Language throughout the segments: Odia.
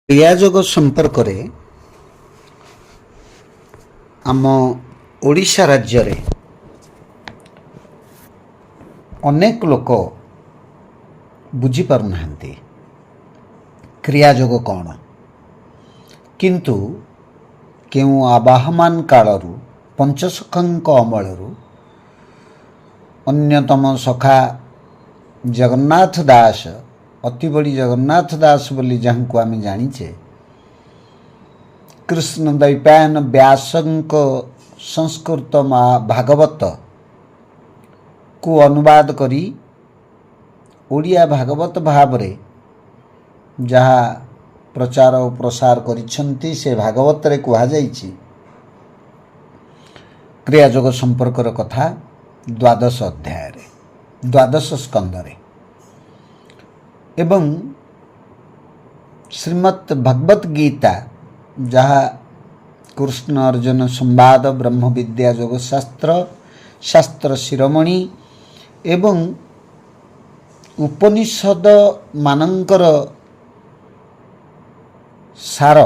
କ୍ରିୟାଯୋଗ ସମ୍ପର୍କରେ ଆମ ଓଡ଼ିଶା ରାଜ୍ୟରେ ଅନେକ ଲୋକ ବୁଝିପାରୁନାହାନ୍ତି କ୍ରିୟାଯୋଗ କ'ଣ। କିନ୍ତୁ କେଉଁ ଆବାହମାନ କାଳରୁ ପଞ୍ଚସଖାଙ୍କ ଅମଳରୁ ଅନ୍ୟତମ ସଖା ଜଗନ୍ନାଥ ଦାସ, ଅତି ବଡ଼ି ଜଗନ୍ନାଥ ଦାସ ବୋଲି ଯାହାଙ୍କୁ ଆମେ ଜାଣିଛେ, କୃଷ୍ଣ ଦ୍ୱୈପାୟନ ବ୍ୟାସଙ୍କ ସଂସ୍କୃତ ଭାଗବତକୁ ଅନୁବାଦ କରି ଓଡ଼ିଆ ଭାଗବତ ଭାବରେ ଯାହା ପ୍ରଚାର ଓ ପ୍ରସାର କରିଛନ୍ତି, ସେ ଭାଗବତରେ କୁହାଯାଇଛି କ୍ରିୟାଯୋଗ ସମ୍ପର୍କର କଥା 12 ଅଧ୍ୟାୟରେ, 12 ସ୍କନ୍ଧରେ। ଏବଂ ଶ୍ରୀମତ୍ ଭଗବତ ଗୀତା, ଯାହା କୃଷ୍ଣ ଅର୍ଜୁନ ସମ୍ବାଦ, ବ୍ରହ୍ମବିଦ୍ୟା ଯୋଗଶାସ୍ତ୍ର, ଶାସ୍ତ୍ର ଶିରୋମଣି ଏବଂ ଉପନିଷଦ ମାନଙ୍କର ସାର,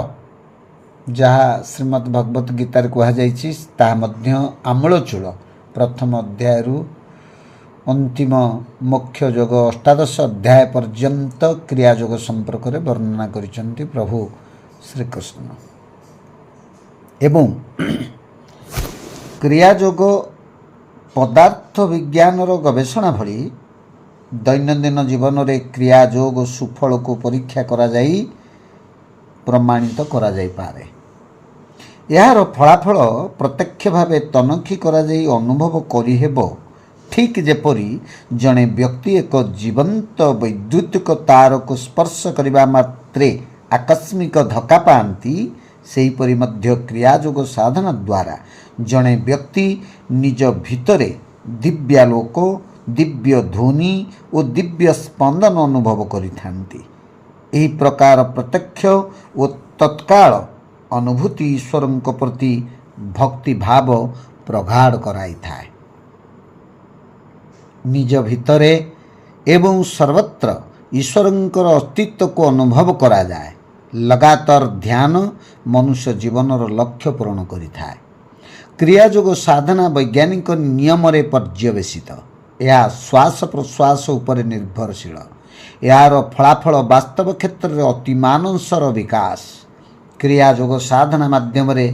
ଯାହା ଶ୍ରୀମତ୍ ଭଗବତ ଗୀତାରେ କୁହାଯାଇଛି, ତାହା ମଧ୍ୟ ଆମୂଳଚୂଳ ପ୍ରଥମ ଅଧ୍ୟାୟରୁ ଅନ୍ତିମ ମୋକ୍ଷ ଯୋଗ 18 ଅଧ୍ୟାୟ ପର୍ଯ୍ୟନ୍ତ କ୍ରିୟାଯୋଗ ସମ୍ପର୍କରେ ବର୍ଣ୍ଣନା କରିଛନ୍ତି ପ୍ରଭୁ ଶ୍ରୀକୃଷ୍ଣ। ଏବଂ କ୍ରିୟାଯୋଗ ପଦାର୍ଥ ବିଜ୍ଞାନର ଗବେଷଣା ଭଳି ଦୈନନ୍ଦିନ ଜୀବନରେ କ୍ରିୟାଯୋଗ ସୁଫଳକୁ ପରୀକ୍ଷା କରାଯାଇ ପ୍ରମାଣିତ କରାଯାଇପାରେ। ଏହାର ଫଳାଫଳ ପ୍ରତ୍ୟକ୍ଷ ଭାବେ ତନଖି କରାଯାଇ ଅନୁଭବ କରିହେବ। ଠିକ୍ ଯେପରି ଜଣେ ବ୍ୟକ୍ତି ଏକ ଜୀବନ୍ତ ବୈଦ୍ୟୁତିକ ତାରକୁ ସ୍ପର୍ଶ କରିବା ମାତ୍ରେ ଆକସ୍ମିକ ଧକ୍କା ପାଆନ୍ତି, ସେହିପରି ମଧ୍ୟ କ୍ରିୟାଯୋଗ ସାଧନା ଦ୍ୱାରା ଜଣେ ବ୍ୟକ୍ତି ନିଜ ଭିତରେ ଦିବ୍ୟାଲୋକ, ଦିବ୍ୟ ଧ୍ୱନି ଓ ଦିବ୍ୟ ସ୍ପନ୍ଦନ ଅନୁଭବ କରିଥାନ୍ତି। ଏହି ପ୍ରକାର ପ୍ରତ୍ୟକ୍ଷ ଓ ତତ୍କାଳ ଅନୁଭୂତି ଈଶ୍ୱରଙ୍କ ପ୍ରତି ଭକ୍ତିଭାବ ପ୍ରଗାଢ଼ କରାଇଥାଏ। ନିଜ ଭିତରେ ଏବଂ ସର୍ବତ୍ର ଈଶ୍ୱରଙ୍କର ଅସ୍ତିତ୍ୱକୁ ଅନୁଭବ କରାଯାଏ। ଲଗାତାର ଧ୍ୟାନ ମନୁଷ୍ୟ ଜୀବନର ଲକ୍ଷ୍ୟ ପୂରଣ କରିଥାଏ। କ୍ରିୟାଯୋଗ ସାଧନା ବୈଜ୍ଞାନିକ ନିୟମରେ ପର୍ଯ୍ୟବେସିତ। ଏହା ଶ୍ୱାସ ପ୍ରଶ୍ୱାସ ଉପରେ ନିର୍ଭରଶୀଳ। ଏହାର ଫଳାଫଳ ବାସ୍ତବ କ୍ଷେତ୍ରରେ ଅତିମାନସର ବିକାଶ। କ୍ରିୟାଯୋଗ ସାଧନା ମାଧ୍ୟମରେ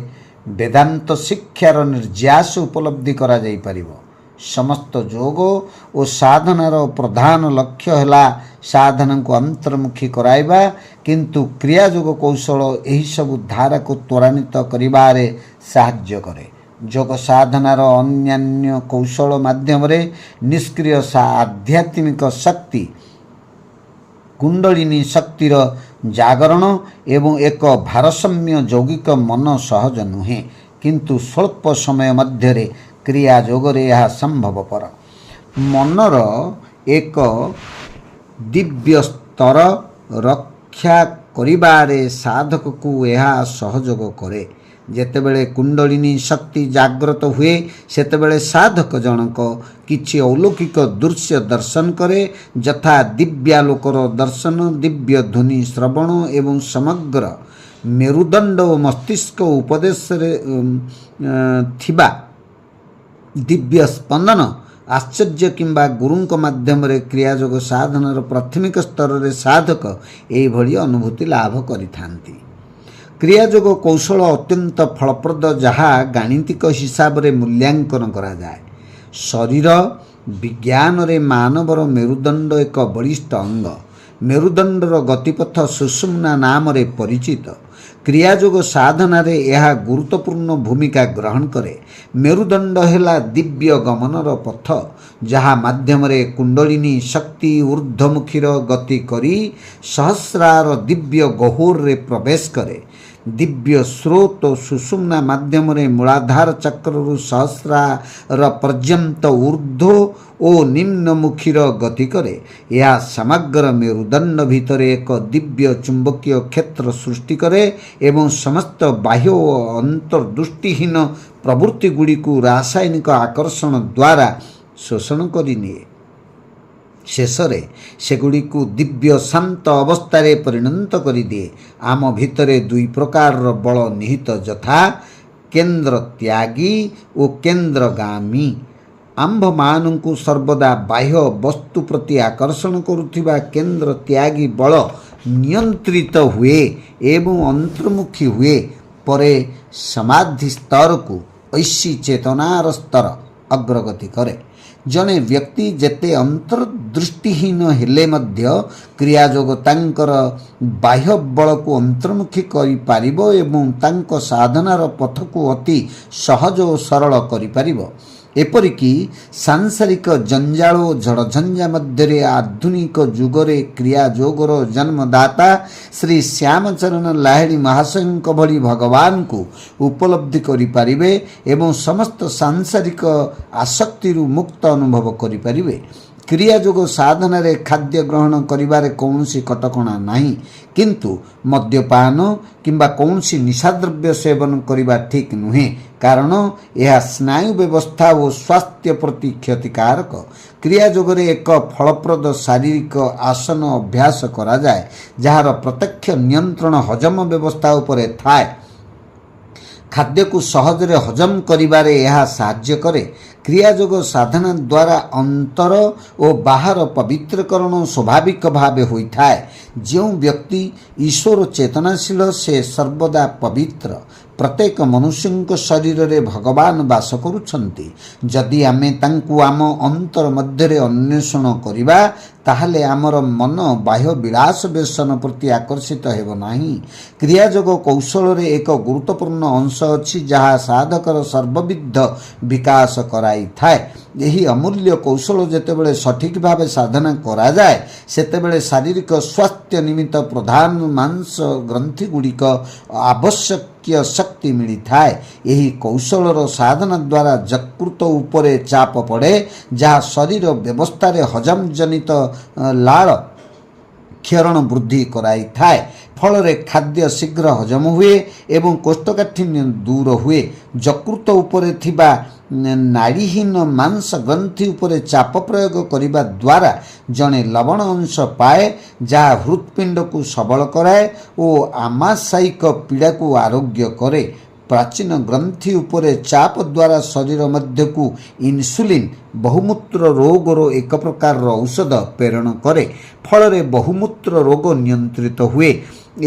ବେଦାନ୍ତ ଶିକ୍ଷାର ନିର୍ଯାସ ଉପଲବ୍ଧି କରାଯାଇପାରିବ। ସମସ୍ତ ଯୋଗ ଓ ସାଧନାର ପ୍ରଧାନ ଲକ୍ଷ୍ୟ ହେଲା ସାଧନାକୁ ଅନ୍ତର୍ମୁଖୀ କରାଇବା, କିନ୍ତୁ କ୍ରିୟାଯୋଗ କୌଶଳ ଏହିସବୁ ଧାରାକୁ ତ୍ୱରାନ୍ୱିତ କରିବାରେ ସାହାଯ୍ୟ କରେ। ଯୋଗ ସାଧନାର ଅନ୍ୟାନ୍ୟ କୌଶଳ ମାଧ୍ୟମରେ ନିଷ୍କ୍ରିୟ ଆଧ୍ୟାତ୍ମିକ ଶକ୍ତି, କୁଣ୍ଡଳିନୀ ଶକ୍ତିର ଜାଗରଣ ଏବଂ ଏକ ଭାରସାମ୍ୟ ଯୌଗିକ ମନ ସହଜ ନୁହେଁ, କିନ୍ତୁ ସ୍ୱଳ୍ପ ସମୟ ମଧ୍ୟରେ କ୍ରିୟାଯୋଗରେ ଏହା ସମ୍ଭବପର। ମନର ଏକ ଦିବ୍ୟ ସ୍ତର ରକ୍ଷା କରିବାରେ ସାଧକକୁ ଏହା ସହଯୋଗ କରେ। ଯେତେବେଳେ କୁଣ୍ଡଳିନୀ ଶକ୍ତି ଜାଗ୍ରତ ହୁଏ, ସେତେବେଳେ ସାଧକ ଜଣକ କିଛି ଅଲୌକିକ ଦୃଶ୍ୟ ଦର୍ଶନ କରେ, ଯଥା ଦିବ୍ୟାଲୋକର ଦର୍ଶନ, ଦିବ୍ୟ ଧ୍ୱନି ଶ୍ରବଣ ଏବଂ ସମଗ୍ର ମେରୁଦଣ୍ଡ ଓ ମସ୍ତିଷ୍କ ଉପଦେଶରେ ଥିବା ଦିବ୍ୟ ସ୍ପନ୍ଦନ। ଆଶ୍ଚର୍ଯ୍ୟ କିମ୍ବା ଗୁରୁଙ୍କ ମାଧ୍ୟମରେ କ୍ରିୟାଯୋଗ ସାଧନାର ପ୍ରାଥମିକ ସ୍ତରରେ ସାଧକ ଏହିଭଳି ଅନୁଭୂତି ଲାଭ କରିଥାନ୍ତି। କ୍ରିୟାଯୋଗ କୌଶଳ ଅତ୍ୟନ୍ତ ଫଳପ୍ରଦ, ଯାହା ଗାଣିତିକ ହିସାବରେ ମୂଲ୍ୟାଙ୍କନ କରାଯାଏ। ଶରୀର ବିଜ୍ଞାନରେ ମାନବର ମେରୁଦଣ୍ଡ ଏକ ବଳିଷ୍ଠ ଅଙ୍ଗ। ମେରୁଦଣ୍ଡର ଗତିପଥ ସୁଷୁମ୍ନା ନାମରେ ପରିଚିତ। କ୍ରିୟାଯୋଗ ସାଧନାରେ ଏହା ଗୁରୁତ୍ୱପୂର୍ଣ୍ଣ ଭୂମିକା ଗ୍ରହଣ କରେ। ମେରୁଦଣ୍ଡ ହେଲା ଦିବ୍ୟ ଗମନର ପଥ, ଯାହା ମାଧ୍ୟମରେ କୁଣ୍ଡଳିନୀ ଶକ୍ତି ଊର୍ଦ୍ଧ୍ୱମୁଖୀର ଗତି କରି ସହସ୍ରାର ଦିବ୍ୟ ଗହ୍ୱରରେ ପ୍ରବେଶ କରେ। ଦିବ୍ୟ ସ୍ରୋତ ସୁଷୁମ୍ନା ମାଧ୍ୟମରେ ମୂଳାଧାର ଚକ୍ରରୁ ସହସ୍ରାର ପର୍ଯ୍ୟନ୍ତ ଊର୍ଦ୍ଧ୍ୱ ଓ ନିମ୍ନମୁଖୀର ଗତି କରେ। ଏହା ସମଗ୍ର ମେରୁଦଣ୍ଡ ଭିତରେ ଏକ ଦିବ୍ୟ ଚୁମ୍ବକୀୟ କ୍ଷେତ୍ର ସୃଷ୍ଟି କରେ ଏବଂ ସମସ୍ତ ବାହ୍ୟ ଓ ଅନ୍ତର୍ଦୃଷ୍ଟିହୀନ ପ୍ରବୃତ୍ତିଗୁଡ଼ିକୁ ରାସାୟନିକ ଆକର୍ଷଣ ଦ୍ୱାରା ଶୋଷଣ କରିନିଏ। ଶେଷରେ ସେଗୁଡ଼ିକୁ ଦିବ୍ୟ ଶାନ୍ତ ଅବସ୍ଥାରେ ପରିଣତ କରିଦିଏ। ଆମ ଭିତରେ ଦୁଇ ପ୍ରକାରର ବଳ ନିହିତ, ଯଥା କେନ୍ଦ୍ର ତ୍ୟାଗୀ ଓ କେନ୍ଦ୍ରଗାମୀ। ଆମ୍ଭମାନଙ୍କୁ ସର୍ବଦା ବାହ୍ୟ ବସ୍ତୁ ପ୍ରତି ଆକର୍ଷଣ କରୁଥିବା କେନ୍ଦ୍ର ତ୍ୟାଗୀ ବଳ ନିୟନ୍ତ୍ରିତ ହୁଏ ଏବଂ ଅନ୍ତର୍ମୁଖୀ ହୁଏ। ପରେ ସମାଧି ସ୍ତରକୁ ଐଶୀ ଚେତନାର ସ୍ତର ଅଗ୍ରଗତି କରେ। ଜଣେ ବ୍ୟକ୍ତି ଯେତେ ଅନ୍ତର୍ଦୃଷ୍ଟିହୀନ ହେଲେ ମଧ୍ୟ କ୍ରିୟାଯୋଗ ତାଙ୍କର ବାହ୍ୟ ବଳକୁ ଅନ୍ତର୍ମୁଖୀ କରିପାରିବ ଏବଂ ତାଙ୍କ ସାଧନାର ପଥକୁ ଅତି ସହଜ ଓ ସରଳ କରିପାରିବ। ଏପରିକି ସାଂସାରିକ ଜଞ୍ଜାଳ ଓ ଝଡ଼ଝଞ୍ଜା ମଧ୍ୟରେ ଆଧୁନିକ ଯୁଗରେ କ୍ରିୟାଯୋଗର ଜନ୍ମଦାତା ଶ୍ରୀ ଶ୍ୟାମଚରଣ ଲାହିଡ଼ି ମହାଶୟଙ୍କ ଭଳି ଭଗବାନଙ୍କୁ ଉପଲବ୍ଧି କରିପାରିବେ ଏବଂ ସମସ୍ତ ସାଂସାରିକ ଆସକ୍ତିରୁ ମୁକ୍ତ ଅନୁଭବ କରିପାରିବେ। କ୍ରିୟାଯୋଗ ସାଧନାରେ ଖାଦ୍ୟ ଗ୍ରହଣ କରିବାରେ କୌଣସି କଟକଣା ନାହିଁ, କିନ୍ତୁ ମଦ୍ୟପାନ କିମ୍ବା କୌଣସି ନିଶାଦ୍ରବ୍ୟ ସେବନ କରିବା ଠିକ୍ ନୁହେଁ, କାରଣ ଏହା ସ୍ନାୟୁ ବ୍ୟବସ୍ଥା ଓ ସ୍ୱାସ୍ଥ୍ୟ ପ୍ରତି କ୍ଷତିକାରକ। କ୍ରିୟାଯୋଗରେ ଏକ ଫଳପ୍ରଦ ଶାରୀରିକ ଆସନ ଅଭ୍ୟାସ କରାଯାଏ, ଯାହାର ପ୍ରତ୍ୟକ୍ଷ ନିୟନ୍ତ୍ରଣ ହଜମ ବ୍ୟବସ୍ଥା ଉପରେ ଥାଏ। ଖାଦ୍ୟକୁ ସହଜରେ ହଜମ କରିବାରେ ଏହା ସାହାଯ୍ୟ କରେ। କ୍ରିୟାଯୋଗ ସାଧନା ଦ୍ୱାରା ଅନ୍ତର ଓ ବାହାର ପବିତ୍ରକରଣ ସ୍ୱାଭାବିକ ଭାବେ ହୋଇଥାଏ। ଯେଉଁ ବ୍ୟକ୍ତି ଈଶ୍ୱର ଚେତନାଶୀଳ ସେ ସର୍ବଦା ପବିତ୍ର। ପ୍ରତ୍ୟେକ ମନୁଷ୍ୟଙ୍କ ଶରୀରରେ ଭଗବାନ ବାସ କରୁଛନ୍ତି। ଯଦି ଆମେ ତାଙ୍କୁ ଆମ ଅନ୍ତର ମଧ୍ୟରେ ଅନ୍ୱେଷଣ କରିବା, ତାହେଲେ ଆମର ମନ ବାହ୍ୟ ବିଳାସ ବ୍ୟସନ ପ୍ରତି ଆକର୍ଷିତ ହେବ ନାହିଁ। କ୍ରିୟାଯୋଗ କୌଶଳରେ ଏକ ଗୁରୁତ୍ୱପୂର୍ଣ୍ଣ ଅଂଶ ଅଛି ଯାହା ସାଧକର ସର୍ବବିଧ ବିକାଶ କରାଇଥାଏ। ଏହି ଅମୂଲ୍ୟ କୌଶଳ ଯେତେବେଳେ ସଠିକ୍ ଭାବେ ସାଧନା କରାଯାଏ, ସେତେବେଳେ ଶାରୀରିକ ସ୍ୱାସ୍ଥ୍ୟ ନିମିତ୍ତ ପ୍ରଧାନ ମାଂସ ଗ୍ରନ୍ଥିଗୁଡ଼ିକ ଆବଶ୍ୟକୀୟ ଶକ୍ତି ମିଳିଥାଏ। ଏହି କୌଶଳର ସାଧନା ଦ୍ୱାରା ଯକୃତ ଉପରେ ଚାପ ପଡ଼େ, ଯାହା ଶରୀର ବ୍ୟବସ୍ଥାରେ ହଜମ ଜନିତ ଲାଳ କ୍ଷରଣ ବୃଦ୍ଧି କରାଇଥାଏ। ଫଳରେ ଖାଦ୍ୟ ଶୀଘ୍ର ହଜମ ହୁଏ ଏବଂ କୋଷ୍ଠକାଠିନ୍ୟ ଦୂର ହୁଏ। ଯକୃତ ଉପରେ ଥିବା ନାଡ଼ୀହୀନ ମାଂସ ଗ୍ରନ୍ଥି ଉପରେ ଚାପ ପ୍ରୟୋଗ କରିବା ଦ୍ୱାରା ଜଣେ ଲବଣ ଅଂଶ ପାଏ, ଯାହା ହୃତ୍ପିଣ୍ଡକୁ ସବଳ କରାଏ ଓ ଆମାଶୟିକ ପୀଡ଼ାକୁ ଆରୋଗ୍ୟ କରେ। ପ୍ରାଚୀନ ଗ୍ରନ୍ଥି ଉପରେ ଚାପ ଦ୍ୱାରା ଶରୀର ମଧ୍ୟକୁ ଇନ୍ସୁଲିନ୍ ବହୁମୂତ୍ର ରୋଗର ଏକ ପ୍ରକାରର ଔଷଧ ପ୍ରେରଣ କରେ। ଫଳରେ ବହୁମୂତ୍ର ରୋଗ ନିୟନ୍ତ୍ରିତ ହୁଏ।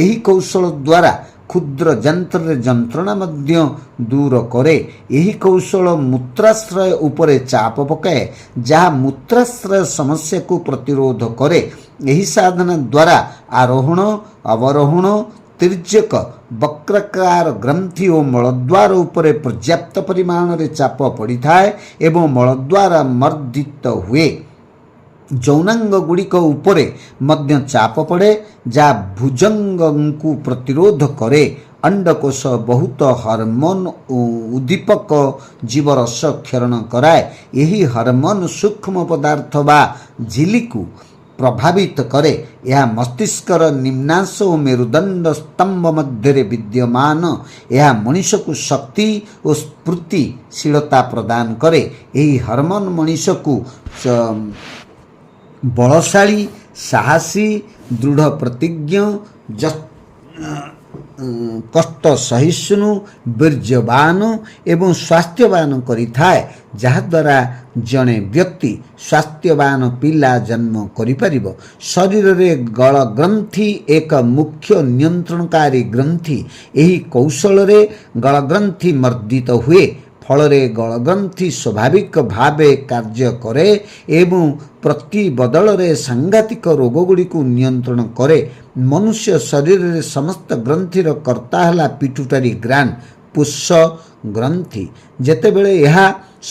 ଏହି କୌଶଳ ଦ୍ୱାରା କ୍ଷୁଦ୍ର ଯନ୍ତ୍ରରେ ଯନ୍ତ୍ରଣା ମଧ୍ୟ ଦୂର କରେ। ଏହି କୌଶଳ ମୂତ୍ରାଶ୍ରୟ ଉପରେ ଚାପ ପକାଏ, ଯାହା ମୂତ୍ରାଶ୍ରୟ ସମସ୍ୟାକୁ ପ୍ରତିରୋଧ କରେ। ଏହି ସାଧନା ଦ୍ୱାରା ଆରୋହଣ, ଅବରୋହଣ, ତିର୍ଯ୍ୟକ, ବକ୍ରାକାର ଗ୍ରନ୍ଥି ଓ ମଳଦ୍ୱାର ଉପରେ ପର୍ଯ୍ୟାପ୍ତ ପରିମାଣରେ ଚାପ ପଡ଼ିଥାଏ ଏବଂ ମଳଦ୍ୱାର ମର୍ଦ୍ଦିତ ହୁଏ। ଯୌନାଙ୍ଗ ଗୁଡ଼ିକ ଉପରେ ମଧ୍ୟ ଚାପ ପଡ଼େ, ଯାହା ଭୁଜଙ୍ଗଙ୍କୁ ପ୍ରତିରୋଧ କରେ। ଅଣ୍ଡକୋଷ ବହୁତ ହରମୋନ୍ ଓ ଉଦ୍ଦୀପକ ଜୀବରସ କ୍ଷରଣ କରାଏ। ଏହି ହରମୋନ୍ ସୂକ୍ଷ୍ମ ପଦାର୍ଥ ବା ଝିଲ୍ଲିକୁ ପ୍ରଭାବିତ କରେ। ଏହା ମସ୍ତିଷ୍କର ନିମ୍ନାଂଶ ଓ ମେରୁଦଣ୍ଡ ସ୍ତମ୍ଭ ମଧ୍ୟରେ ବିଦ୍ୟମାନ। ଏହା ମଣିଷକୁ ଶକ୍ତି ଓ ସ୍ଫୂର୍ତ୍ତିଶୀଳତା ପ୍ରଦାନ କରେ। ଏହି ହରମୋନ୍ ମଣିଷକୁ ବଳଶାଳୀ, ସାହସୀ, ଦୃଢ଼ ପ୍ରତିଜ୍ଞ, କଷ୍ଟ ସହିଷ୍ଣୁ, ବୀର୍ଯ୍ୟବାନ ଏବଂ ସ୍ୱାସ୍ଥ୍ୟବାନ କରିଥାଏ, ଯାହାଦ୍ୱାରା ଜଣେ ବ୍ୟକ୍ତି ସ୍ୱାସ୍ଥ୍ୟବାନ ପିଲା ଜନ୍ମ କରିପାରିବ। ଶରୀରରେ ଗଳଗ୍ରନ୍ଥି ଏକ ମୁଖ୍ୟ ନିୟନ୍ତ୍ରଣକାରୀ ଗ୍ରନ୍ଥି। ଏହି କୌଶଳରେ ଗଳଗ୍ରନ୍ଥି ମର୍ଦ୍ଦିତ ହୁଏ। ଫଳରେ ଗଳଗ୍ରନ୍ଥି ସ୍ୱାଭାବିକ ଭାବେ କାର୍ଯ୍ୟ କରେ ଏବଂ ପ୍ରତି ବଦଳରେ ସାଂଘାତିକ ରୋଗଗୁଡ଼ିକୁ ନିୟନ୍ତ୍ରଣ କରେ। ମନୁଷ୍ୟ ଶରୀରରେ ସମସ୍ତ ଗ୍ରନ୍ଥିର କର୍ତ୍ତା ହେଲା ପିଟ୍ୟୁଟାରୀ ଗ୍ଲାଣ୍ଡ, ପୁଷ ଗ୍ରନ୍ଥି। ଯେତେବେଳେ ଏହା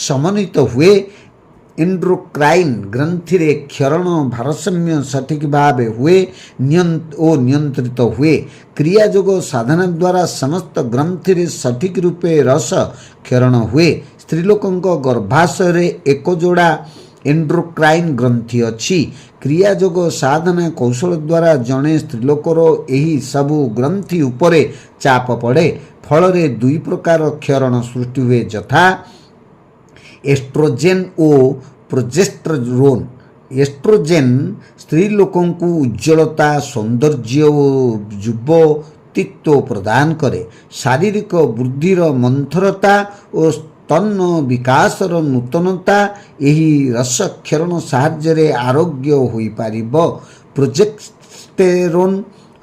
ସମନ୍ୱିତ ହୁଏ, ଏଣ୍ଡୋକ୍ରାଇନ୍ ଗ୍ରନ୍ଥିରେ କ୍ଷରଣ ଭାରସାମ୍ୟ ସଠିକ୍ ଭାବେ ହୁଏ ଓ ନିୟନ୍ତ୍ରିତ ହୁଏ। କ୍ରିୟାଯୋଗ ସାଧନା ଦ୍ୱାରା ସମସ୍ତ ଗ୍ରନ୍ଥିରେ ସଠିକ୍ ରୂପେ ରସ କ୍ଷରଣ ହୁଏ। ସ୍ତ୍ରୀଲୋକଙ୍କ ଗର୍ଭାଶୟରେ ଏକ ଯୋଡ଼ା ଏଣ୍ଡୋକ୍ରାଇନ୍ ଗ୍ରନ୍ଥି ଅଛି। କ୍ରିୟାଯୋଗ ସାଧନା କୌଶଳ ଦ୍ୱାରା ଜଣେ ସ୍ତ୍ରୀଲୋକର ଏହି ସବୁ ଗ୍ରନ୍ଥି ଉପରେ ଚାପ ପଡ଼େ। ଫଳରେ ଦୁଇ ପ୍ରକାର କ୍ଷରଣ ସୃଷ୍ଟି ହୁଏ, ଯଥା ଏଷ୍ଟ୍ରୋଜେନ୍ ଓ ପ୍ରୋଜେଷ୍ଟେରୋନ୍। ଏଷ୍ଟ୍ରୋଜେନ୍ ସ୍ତ୍ରୀ ଲୋକଙ୍କୁ ଉଜ୍ଜଳତା, ସୌନ୍ଦର୍ଯ୍ୟ ଓ ଯୁବତିତ୍ୱ ପ୍ରଦାନ କରେ। ଶାରୀରିକ ବୃଦ୍ଧିର ମନ୍ଥରତା ଓ ସ୍ତନ ବିକାଶର ନୂତନତା ଏହି ରସକ୍ଷରଣ ସାହାଯ୍ୟରେ ଆରୋଗ୍ୟ ହୋଇପାରିବ। ପ୍ରୋଜେଷ୍ଟେରୋନ୍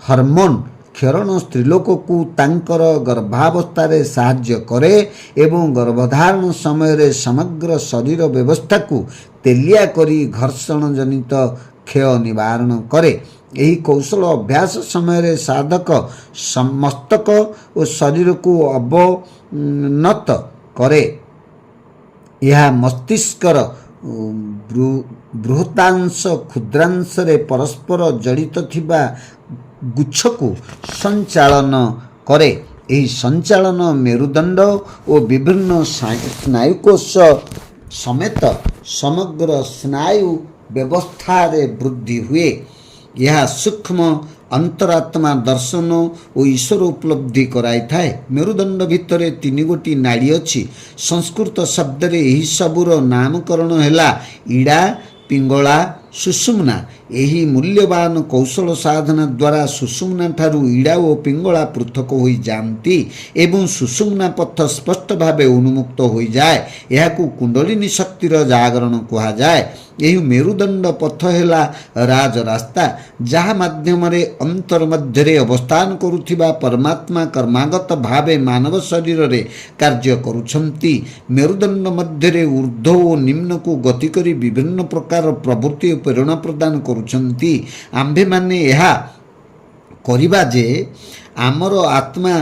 ହର୍ମୋନ୍ କ୍ଷରଣ ସ୍ତ୍ରୀଲୋକକୁ ତାଙ୍କର ଗର୍ଭାବସ୍ଥାରେ ସାହାଯ୍ୟ କରେ ଏବଂ ଗର୍ଭଧାରଣ ସମୟରେ ସମଗ୍ର ଶରୀର ବ୍ୟବସ୍ଥାକୁ ତେଲିଆ କରି ଘର୍ଷଣ ଜନିତ କ୍ଷୟ ନିବାରଣ କରେ। ଏହି କୌଶଳ ଅଭ୍ୟାସ ସମୟରେ ସାଧକ ମସ୍ତକ ଓ ଶରୀରକୁ ଅବନତ କରେ। ଏହା ମସ୍ତିଷ୍କର ବୃହତାଂଶ କ୍ଷୁଦ୍ରାଂଶରେ ପରସ୍ପର ଜଡ଼ିତ ଥିବା ଗୁଚ୍ଛକୁ ସଞ୍ଚାଳନ କରେ। ଏହି ସଞ୍ଚାଳନ ମେରୁଦଣ୍ଡ ଓ ବିଭିନ୍ନ ସ୍ନାୟୁକୋଷ ସମେତ ସମଗ୍ର ସ୍ନାୟୁ ବ୍ୟବସ୍ଥାରେ ବୃଦ୍ଧି ହୁଏ। ଏହା ସୂକ୍ଷ୍ମ ଅନ୍ତରାତ୍ମା ଦର୍ଶନ ଓ ଈଶ୍ୱର ଉପଲବ୍ଧି କରାଇଥାଏ। ମେରୁଦଣ୍ଡ ଭିତରେ 3ଗୋଟି ନାଡ଼ି ଅଛି। ସଂସ୍କୃତ ଶବ୍ଦରେ ଏହି ସବୁର ନାମକରଣ ହେଲା ଇଡ଼ା, ପିଙ୍ଗଳା, ସୁଷୁମ୍ନା। ଏହି ମୂଲ୍ୟବାନ କୌଶଳ ସାଧନା ଦ୍ୱାରା ସୁଷୁମ୍ନା ଠାରୁ ଇଡ଼ା ଓ ପିଙ୍ଗଳା ପୃଥକ ହୋଇଯାଆନ୍ତି ଏବଂ ସୁଷୁମ୍ନା ପଥ ସ୍ପଷ୍ଟ ଭାବେ ଉନ୍ମୁକ୍ତ ହୋଇଯାଏ। ଏହାକୁ କୁଣ୍ଡଳିନୀ ଶକ୍ତିର ଜାଗରଣ କୁହାଯାଏ। ଏହି ମେରୁଦଣ୍ଡ ପଥ ହେଲା ରାଜରାସ୍ତା, ଯାହା ମାଧ୍ୟମରେ ଅନ୍ତର ମଧ୍ୟରେ ଅବସ୍ଥାନ କରୁଥିବା ପରମାତ୍ମା କ୍ରମାଗତ ଭାବେ ମାନବ ଶରୀରରେ କାର୍ଯ୍ୟ କରୁଛନ୍ତି। ମେରୁଦଣ୍ଡ ମଧ୍ୟରେ ଊର୍ଦ୍ଧ୍ୱ ଓ ନିମ୍ନକୁ ଗତି କରି ବିଭିନ୍ନ ପ୍ରକାର ପ୍ରବୃତ୍ତି ଓ ପ୍ରେରଣା ପ୍ରଦାନ କରୁଛନ୍ତି। ଆମ୍ଭେମାନେ ଏହା କରିବା ଯେ ଆମର ଆତ୍ମା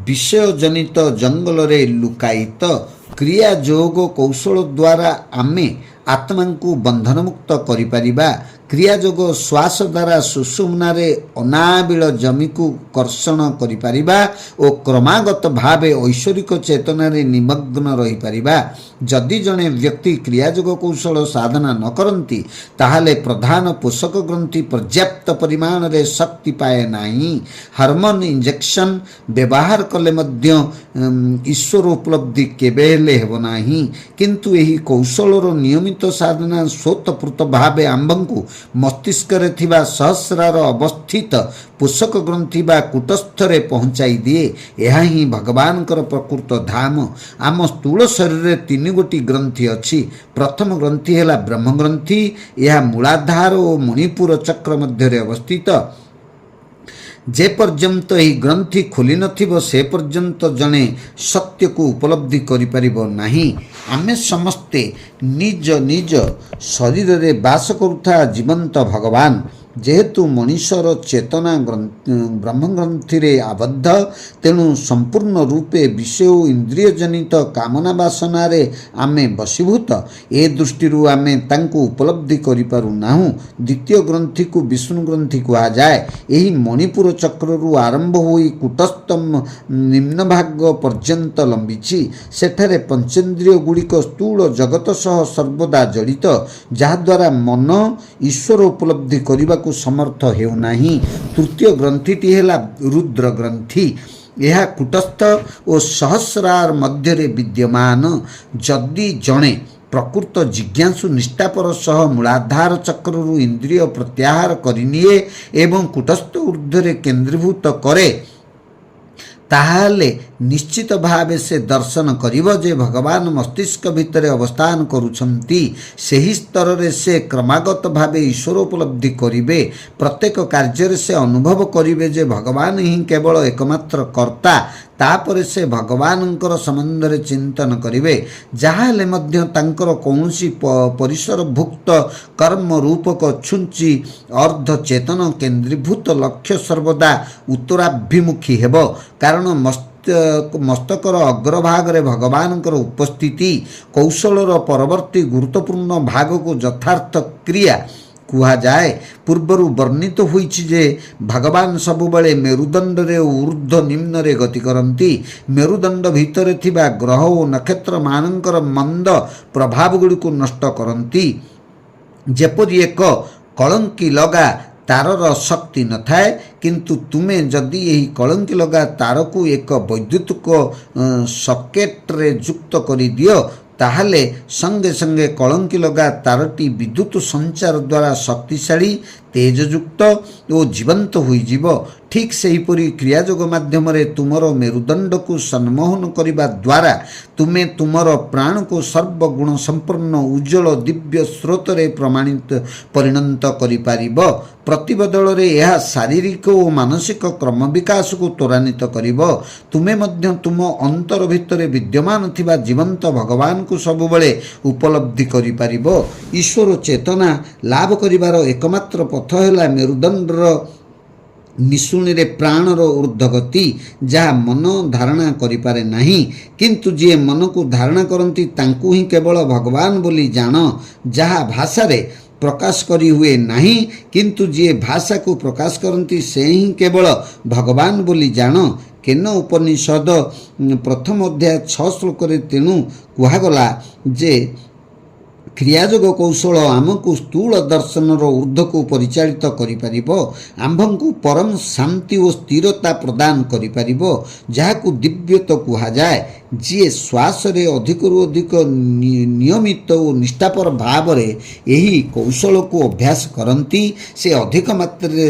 ବିଷୟଜନିତ ଜଙ୍ଗଲରେ ଲୁକାୟିତ। କ୍ରିୟା ଯୋଗ କୌଶଳ ଦ୍ୱାରା ଆମେ ଆତ୍ମାଙ୍କୁ ବନ୍ଧନମୁକ୍ତ କରିପାରିବା। କ୍ରିୟାଯୋଗ ଶ୍ୱାସ ଦ୍ୱାରା ସୁଷୁମ୍ନାରେ ଅନାବିଳ ଜମିକୁ କର୍ଷଣ କରିପାରିବା ଓ କ୍ରମାଗତ ଭାବେ ଐଶ୍ୱରିକ ଚେତନାରେ ନିମଗ୍ନ ରହିପାରିବା। ଯଦି ଜଣେ ବ୍ୟକ୍ତି କ୍ରିୟାଯୋଗ କୌଶଳ ସାଧନା ନ କରନ୍ତି, ତାହେଲେ ପ୍ରଧାନ ପୋଷକ ଗ୍ରନ୍ଥି ପର୍ଯ୍ୟାପ୍ତ ପରିମାଣରେ ଶକ୍ତି ପାଏ ନାହିଁ। ହର୍ମୋନ୍ ଇଞ୍ଜେକ୍ସନ୍ ବ୍ୟବହାର କଲେ ମଧ୍ୟ ଈଶ୍ୱର ଉପଲବ୍ଧି କେବେ ହେଲେ ହେବ ନାହିଁ। କିନ୍ତୁ ଏହି କୌଶଳର ନିୟମିତ ସାଧନା ସ୍ୱତଃପୃତ ଭାବେ ଆମ୍ଭଙ୍କୁ ମସ୍ତିଷ୍କରେ ଥିବା ସହସ୍ରାର ଅବସ୍ଥିତ ପୋଷକ ଗ୍ରନ୍ଥି ବା କୂଟସ୍ଥରେ ପହଞ୍ଚାଇ ଦିଏ। ଏହା ହିଁ ଭଗବାନଙ୍କର ପ୍ରକୃତ ଧାମ। ଆମ ସ୍ଥୂଳ ଶରୀରରେ 3ଗୋଟି ଗ୍ରନ୍ଥି ଅଛି। ପ୍ରଥମ ଗ୍ରନ୍ଥି ହେଲା ବ୍ରହ୍ମଗ୍ରନ୍ଥି। ଏହା ମୂଳାଧାର ଓ ମଣିପୁର ଚକ୍ର ମଧ୍ୟରେ ଅବସ୍ଥିତ। ଯେ ପର୍ଯ୍ୟନ୍ତ ଏହି ଗ୍ରନ୍ଥି ଖୋଲି ନଥିବ, ସେ ପର୍ଯ୍ୟନ୍ତ ଜଣେ ସତ୍ୟକୁ ଉପଲବ୍ଧି କରିପାରିବ ନାହିଁ। ଆମେ ସମସ୍ତେ ନିଜ ନିଜ ଶରୀରରେ ବାସ କରୁଥିବା ଜୀବନ୍ତ ଭଗବାନ। ଯେହେତୁ ମଣିଷର ଚେତନା ବ୍ରହ୍ମଗ୍ରନ୍ଥିରେ ଆବଦ୍ଧ, ତେଣୁ ସମ୍ପୂର୍ଣ୍ଣ ରୂପେ ବିଷୟ ଓ ଇନ୍ଦ୍ରିୟଜନିତ କାମନା ବାସନାରେ ଆମେ ବଶୀଭୂତ। ଏ ଦୃଷ୍ଟିରୁ ଆମେ ତାଙ୍କୁ ଉପଲବ୍ଧି କରିପାରୁନାହୁଁ। ଦ୍ୱିତୀୟ ଗ୍ରନ୍ଥିକୁ ବିଷ୍ଣୁ ଗ୍ରନ୍ଥି କୁହାଯାଏ। ଏହି ମଣିପୁର ଚକ୍ରରୁ ଆରମ୍ଭ ହୋଇ କୂଟସ୍ଥ ନିମ୍ନଭାଗ ପର୍ଯ୍ୟନ୍ତ ଲମ୍ବିଛି। ସେଠାରେ ପଞ୍ଚେନ୍ଦ୍ରିୟ ଗୁଡ଼ିକ ସ୍ଥୂଳ ଜଗତ ସହ ସର୍ବଦା ଜଡ଼ିତ, ଯାହାଦ୍ୱାରା ମନ ଈଶ୍ୱର ଉପଲବ୍ଧି କରିବାକୁ ସମର୍ଥ ହେଉନାହିଁ। ତୃତୀୟ ଗ୍ରନ୍ଥିଟି ହେଲା ରୁଦ୍ର ଗ୍ରନ୍ଥି। ଏହା କୂଟସ୍ଥ ଓ ସହସ୍ରାର ମଧ୍ୟରେ ବିଦ୍ୟମାନ। ଯଦି ଜଣେ ପ୍ରକୃତ ଜିଜ୍ଞାସୁ ନିଷ୍ଠାପର ସହ ମୂଳାଧାର ଚକ୍ରରୁ ଇନ୍ଦ୍ରିୟ ପ୍ରତ୍ୟାହାର କରିନିଏ ଏବଂ କୂଟସ୍ଥ ଊର୍ଦ୍ଧ୍ୱରେ କେନ୍ଦ୍ରୀଭୂତ କରେ, ତାହେଲେ ନିଶ୍ଚିତ ଭାବେ ସେ ଦର୍ଶନ କରିବ ଯେ ଭଗବାନ ମସ୍ତିଷ୍କ ଭିତରେ ଅବସ୍ଥାନ କରୁଛନ୍ତି। ସେହି ସ୍ତରରେ ସେ କ୍ରମାଗତ ଭାବେ ଈଶ୍ୱର ଉପଲବ୍ଧି କରିବେ। ପ୍ରତ୍ୟେକ କାର୍ଯ୍ୟରେ ସେ ଅନୁଭବ କରିବେ ଯେ ଭଗବାନ ହିଁ କେବଳ ଏକମାତ୍ର କର୍ତ୍ତା। ତାପରେ ସେ ଭଗବାନଙ୍କର ସମ୍ବନ୍ଧରେ ଚିନ୍ତନ କରିବେ। ଯାହା ହେଲେ ମଧ୍ୟ ତାଙ୍କର କୌଣସି ପରିସରଭୁକ୍ତ କର୍ମ ରୂପକ ଛୁଞ୍ଚି ଅର୍ଦ୍ଧ ଚେତନ କେନ୍ଦ୍ରୀଭୂତ ଲକ୍ଷ୍ୟ ସର୍ବଦା ଉତ୍ତରାଭିମୁଖୀ ହେବ, କାରଣ ମସ୍ତକର ଅଗ୍ରଭାଗରେ ଭଗବାନଙ୍କର ଉପସ୍ଥିତି। କୌଶଳର ପରବର୍ତ୍ତୀ ଗୁରୁତ୍ୱପୂର୍ଣ୍ଣ ଭାଗକୁ ଯଥାର୍ଥ କ୍ରିୟା କୁହାଯାଏ। ପୂର୍ବରୁ ବର୍ଣ୍ଣିତ ହୋଇଛି ଯେ ଭଗବାନ ସବୁବେଳେ ମେରୁଦଣ୍ଡରେ ଊର୍ଦ୍ଧ୍ୱ ନିମ୍ନରେ ଗତି କରନ୍ତି। ମେରୁଦଣ୍ଡ ଭିତରେ ଥିବା ଗ୍ରହ ଓ ନକ୍ଷତ୍ରମାନଙ୍କର ମନ୍ଦ ପ୍ରଭାବଗୁଡ଼ିକୁ ନଷ୍ଟ କରନ୍ତି। ଯେପରି ଏକ କଳଙ୍କି ଲଗା ତାରର ଶକ୍ତି ନଥାଏ, କିନ୍ତୁ ତୁମେ ଯଦି ଏହି କଳଙ୍କି ଲଗା ତାରକୁ ଏକ ବୈଦ୍ୟୁତିକ ସକେଟରେ ଯୁକ୍ତ କରିଦିଅ, ତାହେଲେ ସଙ୍ଗେ ସଙ୍ଗେ କଳଙ୍କି ଲଗା ତାରଟି ବିଦ୍ୟୁତ ସଞ୍ଚାର ଦ୍ୱାରା ଶକ୍ତିଶାଳୀ ତେଜଯୁକ୍ତ ଓ ଜୀବନ୍ତ ହୋଇଯିବ। ଠିକ୍ ସେହିପରି କ୍ରିୟାଯୋଗ ମାଧ୍ୟମରେ ତୁମର ମେରୁଦଣ୍ଡକୁ ସମ୍ମୋହନ କରିବା ଦ୍ୱାରା ତୁମେ ତୁମର ପ୍ରାଣକୁ ସର୍ବଗୁଣ ସମ୍ପନ୍ନ ଉଜ୍ଜଳ ଦିବ୍ୟ ସ୍ରୋତରେ ପରିଣତ କରିପାରିବ। ପ୍ରତିବଦଳରେ ଏହା ଶାରୀରିକ ଓ ମାନସିକ କ୍ରମ ବିକାଶକୁ ତ୍ୱରାନ୍ୱିତ କରିବ। ତୁମେ ମଧ୍ୟ ତୁମ ଅନ୍ତର ଭିତରେ ବିଦ୍ୟମାନ ଥିବା ଜୀବନ୍ତ ଭଗବାନଙ୍କୁ ସବୁବେଳେ ଉପଲବ୍ଧି କରିପାରିବ। ଈଶ୍ୱର ଚେତନା ଲାଭ କରିବାର ଏକମାତ୍ର ପଥ ହେଲା ମେରୁଦଣ୍ଡର ନିଶୁଣିରେ ପ୍ରାଣର ଊର୍ଦ୍ଧ୍ୱଗତି, ଯାହା ମନ ଧାରଣା କରିପାରେ ନାହିଁ। କିନ୍ତୁ ଯିଏ ମନକୁ ଧାରଣା କରନ୍ତି ତାଙ୍କୁ ହିଁ କେବଳ ଭଗବାନ ବୋଲି ଜାଣ, ଯାହା ଭାଷାରେ ପ୍ରକାଶ କରି ହୁଏ ନାହିଁ। କିନ୍ତୁ ଯିଏ ଭାଷାକୁ ପ୍ରକାଶ କରନ୍ତି ସେ ହିଁ କେବଳ ଭଗବାନ ବୋଲି ଜାଣ। କେନ ଉପନିଷଦ ପ୍ରଥମ ଅଧ୍ୟାୟ 6 ଶ୍ଲୋକରେ ତେଣୁ କୁହାଗଲା ଯେ କ୍ରିୟାଯୋଗ କୌଶଳ ଆମକୁ ସ୍ଥୂଳ ଦର୍ଶନର ଊର୍ଦ୍ଧ୍ୱକୁ ପରିଚାଳିତ କରିପାରିବ, ଆମ୍ଭଙ୍କୁ ପରମ ଶାନ୍ତି ଓ ସ୍ଥିରତା ପ୍ରଦାନ କରିପାରିବ, ଯାହାକୁ ଦିବ୍ୟତ୍ୱ କୁହାଯାଏ। ଯିଏ ଶ୍ୱାସରେ ଅଧିକରୁ ଅଧିକ ନିୟମିତ ଓ ନିଷ୍ଠାପର ଭାବରେ ଏହି କୌଶଳକୁ ଅଭ୍ୟାସ କରନ୍ତି ସେ ଅଧିକ ମାତ୍ରାରେ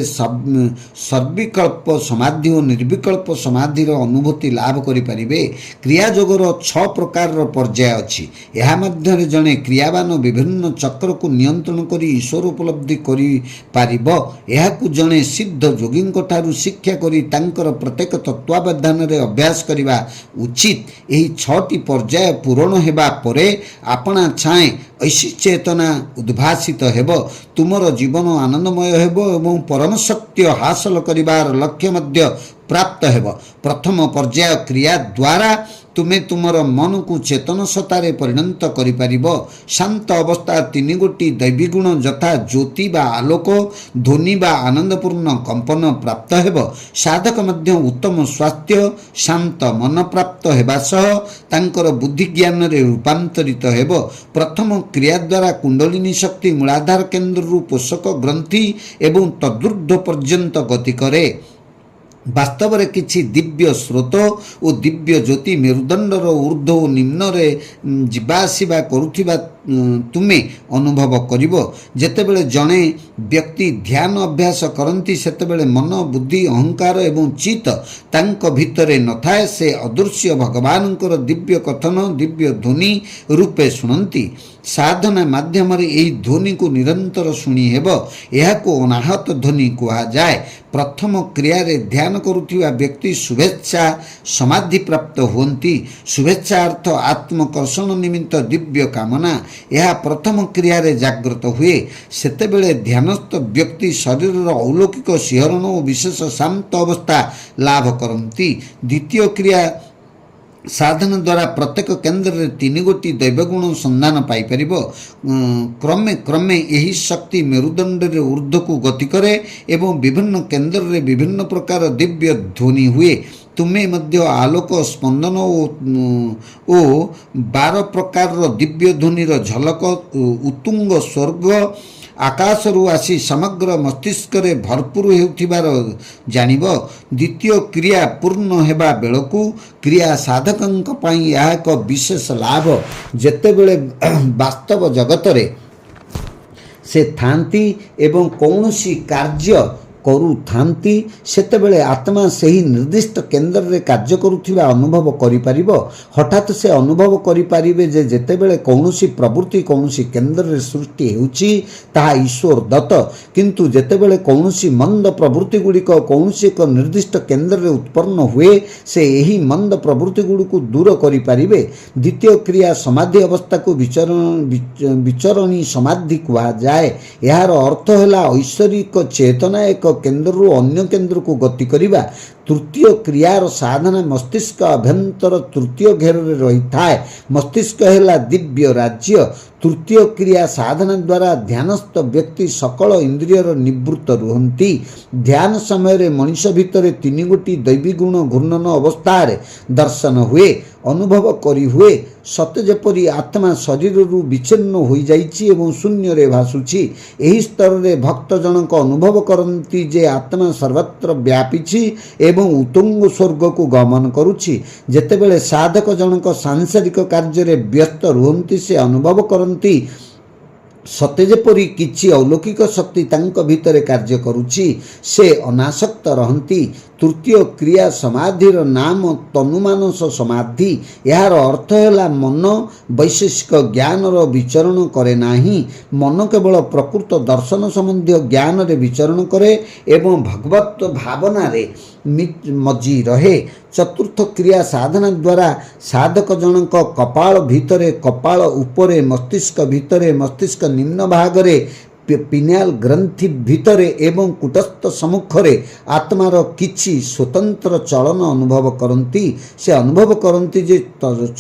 ସର୍ବିକଳ୍ପ ସମାଧି ଓ ନିର୍ବିକଳ୍ପ ସମାଧିର ଅନୁଭୂତି ଲାଭ କରିପାରିବେ। କ୍ରିୟାଯୋଗର 6 ପ୍ରକାରର ପର୍ଯ୍ୟାୟ ଅଛି। ଏହା ମଧ୍ୟରେ ଜଣେ କ୍ରିୟାବାନ ବିଭିନ୍ନ ଚକ୍ରକୁ ନିୟନ୍ତ୍ରଣ କରି ଈଶ୍ୱର ଉପଲବ୍ଧି କରିପାରିବ। ଏହାକୁ ଜଣେ ସିଦ୍ଧ ଯୋଗୀଙ୍କ ଠାରୁ ଶିକ୍ଷା କରି ତାଙ୍କର ପ୍ରତ୍ୟେକ ତତ୍ତ୍ୱାବଧାନରେ ଅଭ୍ୟାସ କରିବା ଉଚିତ। ଏହି 6ଟି ପର୍ଯ୍ୟାୟ ପୂରଣ ହେବା ପରେ ଆପଣା ଛାଏଁ ଐଶୀ ଚେତନା ଉଦ୍ଭାସିତ ହେବ, ତୁମର ଜୀବନ ଆନନ୍ଦମୟ ହେବ ଏବଂ ପରମ ସତ୍ୟ ହାସଲ କରିବାର ଲକ୍ଷ୍ୟ ମଧ୍ୟ ପ୍ରାପ୍ତ ହେବ। ପ୍ରଥମ ପର୍ଯ୍ୟାୟ କ୍ରିୟା ଦ୍ୱାରା ତୁମେ ତୁମର ମନକୁ ଚେତନସତ୍ତାରେ ପରିଣତ କରିପାରିବ। ଶାନ୍ତ ଅବସ୍ଥା 3 ଗୋଟି ଦୈବୀଗୁଣ ଯଥା ଜ୍ୟୋତି ବା ଆଲୋକ, ଧ୍ୱନି ବା ଆନନ୍ଦପୂର୍ଣ୍ଣ କମ୍ପନ ପ୍ରାପ୍ତ ହେବ। ସାଧକ ମଧ୍ୟ ଉତ୍ତମ ସ୍ୱାସ୍ଥ୍ୟ, ଶାନ୍ତ ମନ ପ୍ରାପ୍ତ ହେବା ସହ ତାଙ୍କର ବୁଦ୍ଧି ଜ୍ଞାନରେ ରୂପାନ୍ତରିତ ହେବ। ପ୍ରଥମ କ୍ରିୟା ଦ୍ୱାରା କୁଣ୍ଡଳିନୀ ଶକ୍ତି ମୂଳାଧାର କେନ୍ଦ୍ରରୁ ପୋଷକ ଗ୍ରନ୍ଥି ଏବଂ ତଦୂର୍ଧ୍ୱ ପର୍ଯ୍ୟନ୍ତ ଗତି କରେ। ବାସ୍ତବରେ କିଛି ଦିବ୍ୟ ସ୍ରୋତ ଓ ଦିବ୍ୟ ଜ୍ୟୋତି ମେରୁଦଣ୍ଡର ଊର୍ଦ୍ଧ୍ୱ ଓ ନିମ୍ନରେ ଯିବା ଆସିବା କରୁଥିବା ତୁମେ ଅନୁଭବ କରିବ। ଯେତେବେଳେ ଜଣେ ବ୍ୟକ୍ତି ଧ୍ୟାନ ଅଭ୍ୟାସ କରନ୍ତି ସେତେବେଳେ ମନ, ବୁଦ୍ଧି, ଅହଙ୍କାର ଏବଂ ଚିତ୍ତ ତାଙ୍କ ଭିତରେ ନଥାଏ। ସେ ଅଦୃଶ୍ୟ ଭଗବାନଙ୍କର ଦିବ୍ୟ କଥନ ଦିବ୍ୟ ଧ୍ୱନି ରୂପେ ଶୁଣନ୍ତି। ସାଧନା ମାଧ୍ୟମରେ ଏହି ଧ୍ୱନିକୁ ନିରନ୍ତର ଶୁଣି ହେବ। ଏହାକୁ ଅନାହତ ଧ୍ୱନି କୁହାଯାଏ। ପ୍ରଥମ କ୍ରିୟାରେ ଧ୍ୟାନ କରୁଥିବା ବ୍ୟକ୍ତି ଶୁଭେଚ୍ଛା ସମାଧି ପ୍ରାପ୍ତ ହୁଅନ୍ତି। ଶୁଭେଚ୍ଛା ଅର୍ଥ ଆତ୍ମକର୍ଷଣ ନିମିତ୍ତ ଦିବ୍ୟ କାମନା। ଏହା ପ୍ରଥମ କ୍ରିୟାରେ ଜାଗ୍ରତ ହୁଏ। ସେତେବେଳେ ଧ୍ୟାନସ୍ଥ ବ୍ୟକ୍ତି ଶରୀରର ଅଲୌକିକ ଶିହରଣ ଓ ବିଶେଷ ଶାନ୍ତ ଅବସ୍ଥା ଲାଭ କରନ୍ତି। ଦ୍ୱିତୀୟ କ୍ରିୟା ସାଧନ ଦ୍ୱାରା ପ୍ରତ୍ୟେକ କେନ୍ଦ୍ରରେ 3 ଗୋଟି ଦୈବଗୁଣ ସନ୍ଧାନ ପାଇପାରିବ। କ୍ରମେ କ୍ରମେ ଏହି ଶକ୍ତି ମେରୁଦଣ୍ଡରେ ଊର୍ଦ୍ଧ୍ୱକୁ ଗତି କରେ ଏବଂ ବିଭିନ୍ନ କେନ୍ଦ୍ରରେ ବିଭିନ୍ନ ପ୍ରକାର ଦିବ୍ୟ ଧ୍ୱନି ହୁଏ। ତୁମେ ମଧ୍ୟ ଆଲୋକ ସ୍ପନ୍ଦନ ଓ 12 ପ୍ରକାରର ଦିବ୍ୟ ଧ୍ୱନିର ଝଲକ ଉତ୍ତୁଙ୍ଗ ସ୍ୱର୍ଗ ଆକାଶରୁ ଆସି ସମଗ୍ର ମସ୍ତିଷ୍କରେ ଭରପୁର ହେଉଥିବାର ଜାଣିବ। ଦ୍ୱିତୀୟ କ୍ରିୟା ପୂର୍ଣ୍ଣ ହେବା ବେଳକୁ କ୍ରିୟା ସାଧକଙ୍କ ପାଇଁ ଏହା ଏକ ବିଶେଷ ଲାଭ। ଯେତେବେଳେ ବାସ୍ତବ ଜଗତରେ ସେ ଥାନ୍ତି ଏବଂ କୌଣସି କାର୍ଯ୍ୟ କରୁଥାନ୍ତି ସେତେବେଳେ ଆତ୍ମା ସେହି ନିର୍ଦ୍ଦିଷ୍ଟ କେନ୍ଦ୍ରରେ କାର୍ଯ୍ୟ କରୁଥିବା ଅନୁଭବ କରିପାରିବ। ହଠାତ୍ ସେ ଅନୁଭବ କରିପାରିବେ ଯେ ଯେତେବେଳେ କୌଣସି ପ୍ରବୃତ୍ତି କୌଣସି କେନ୍ଦ୍ରରେ ସୃଷ୍ଟି ହେଉଛି ତାହା ଈଶ୍ୱର ଦତ୍ତ, କିନ୍ତୁ ଯେତେବେଳେ କୌଣସି ମନ୍ଦ ପ୍ରବୃତ୍ତି ଗୁଡ଼ିକ କୌଣସି ଏକ ନିର୍ଦ୍ଦିଷ୍ଟ କେନ୍ଦ୍ରରେ ଉତ୍ପନ୍ନ ହୁଏ ସେ ଏହି ମନ୍ଦ ପ୍ରବୃତ୍ତି ଗୁଡ଼ିକୁ ଦୂର କରିପାରିବେ। ଦ୍ୱିତୀୟ କ୍ରିୟା ସମାଧି ଅବସ୍ଥାକୁ ବିଚରଣୀ ସମାଧି କୁହାଯାଏ। ଏହାର ଅର୍ଥ ହେଲା ଐଶ୍ୱରିକ ଚେତନା ଏକ କେନ୍ଦ୍ରରୁ ଅନ୍ୟ କେନ୍ଦ୍ରକୁ ଗତି କରିବା। ତୃତୀୟ କ୍ରିୟାର ସାଧନା ମସ୍ତିଷ୍କ ଅଭ୍ୟନ୍ତର ତୃତୀୟ ଘେରରେ ରହିଥାଏ। ମସ୍ତିଷ୍କ ହେଲା ଦିବ୍ୟ ରାଜ୍ୟ। ତୃତୀୟ କ୍ରିୟା ସାଧନା ଦ୍ୱାରା ଧ୍ୟାନସ୍ଥ ବ୍ୟକ୍ତି ସକଳ ଇନ୍ଦ୍ରିୟର ନିବୃତ୍ତ ରୁହନ୍ତି। ଧ୍ୟାନ ସମୟରେ ମଣିଷ ଭିତରେ 3 ଗୋଟି ଦୈବୀଗୁଣ ଘୂର୍ଣ୍ଣନ ଅବସ୍ଥାରେ ଦର୍ଶନ ହୁଏ, ଅନୁଭବ କରି ହୁଏ। ସତେ ଯେପରି ଆତ୍ମା ଶରୀରରୁ ବିଚ୍ଛିନ୍ନ ହୋଇଯାଇଛି ଏବଂ ଶୂନ୍ୟରେ ଭାସୁଛି। ଏହି ସ୍ତରରେ ଭକ୍ତ ଜଣକ ଅନୁଭବ କରନ୍ତି ଯେ ଆତ୍ମା ସର୍ବତ୍ର ବ୍ୟାପିଛି ଏବଂ ଏବଂ ଉତ୍ତୁଙ୍ଗ ସ୍ୱର୍ଗକୁ ଗମନ କରୁଛି। ଯେତେବେଳେ ସାଧକ ଜଣକ ସାଂସାରିକ କାର୍ଯ୍ୟରେ ବ୍ୟସ୍ତ ରୁହନ୍ତି ସେ ଅନୁଭବ କରନ୍ତି ସତେ ଯେପରି କିଛି ଅଲୌକିକ ଶକ୍ତି ତାଙ୍କ ଭିତରେ କାର୍ଯ୍ୟ କରୁଛି। ସେ ଅନାସକ୍ତ ରହନ୍ତି। ତୃତୀୟ କ୍ରିୟା ସମାଧିର ନାମ ତନୁମାନସ ସମାଧି। ଏହାର ଅର୍ଥ ହେଲା ମନ ବୈଶେଷିକ ଜ୍ଞାନର ବିଚରଣ କରେ ନାହିଁ। ମନ କେବଳ ପ୍ରକୃତ ଦର୍ଶନ ସମ୍ବନ୍ଧୀୟ ଜ୍ଞାନରେ ବିଚରଣ କରେ ଏବଂ ଭଗବତ ଭାବନାରେ ମଜି ରହେ। ଚତୁର୍ଥ କ୍ରିୟା ସାଧନା ଦ୍ୱାରା ସାଧକ ଜଣକ କପାଳ ଭିତରେ, କପାଳ ଉପରେ, ମସ୍ତିଷ୍କ ଭିତରେ, ମସ୍ତିଷ୍କ ନିମ୍ନ ଭାଗରେ, ପିନିଆଲ ଗ୍ରନ୍ଥି ଭିତରେ ଏବଂ କୁଟସ୍ଥ ସମ୍ମୁଖରେ ଆତ୍ମାର କିଛି ସ୍ୱତନ୍ତ୍ର ଚଳନ ଅନୁଭବ କରନ୍ତି। ସେ ଅନୁଭବ କରନ୍ତି ଯେ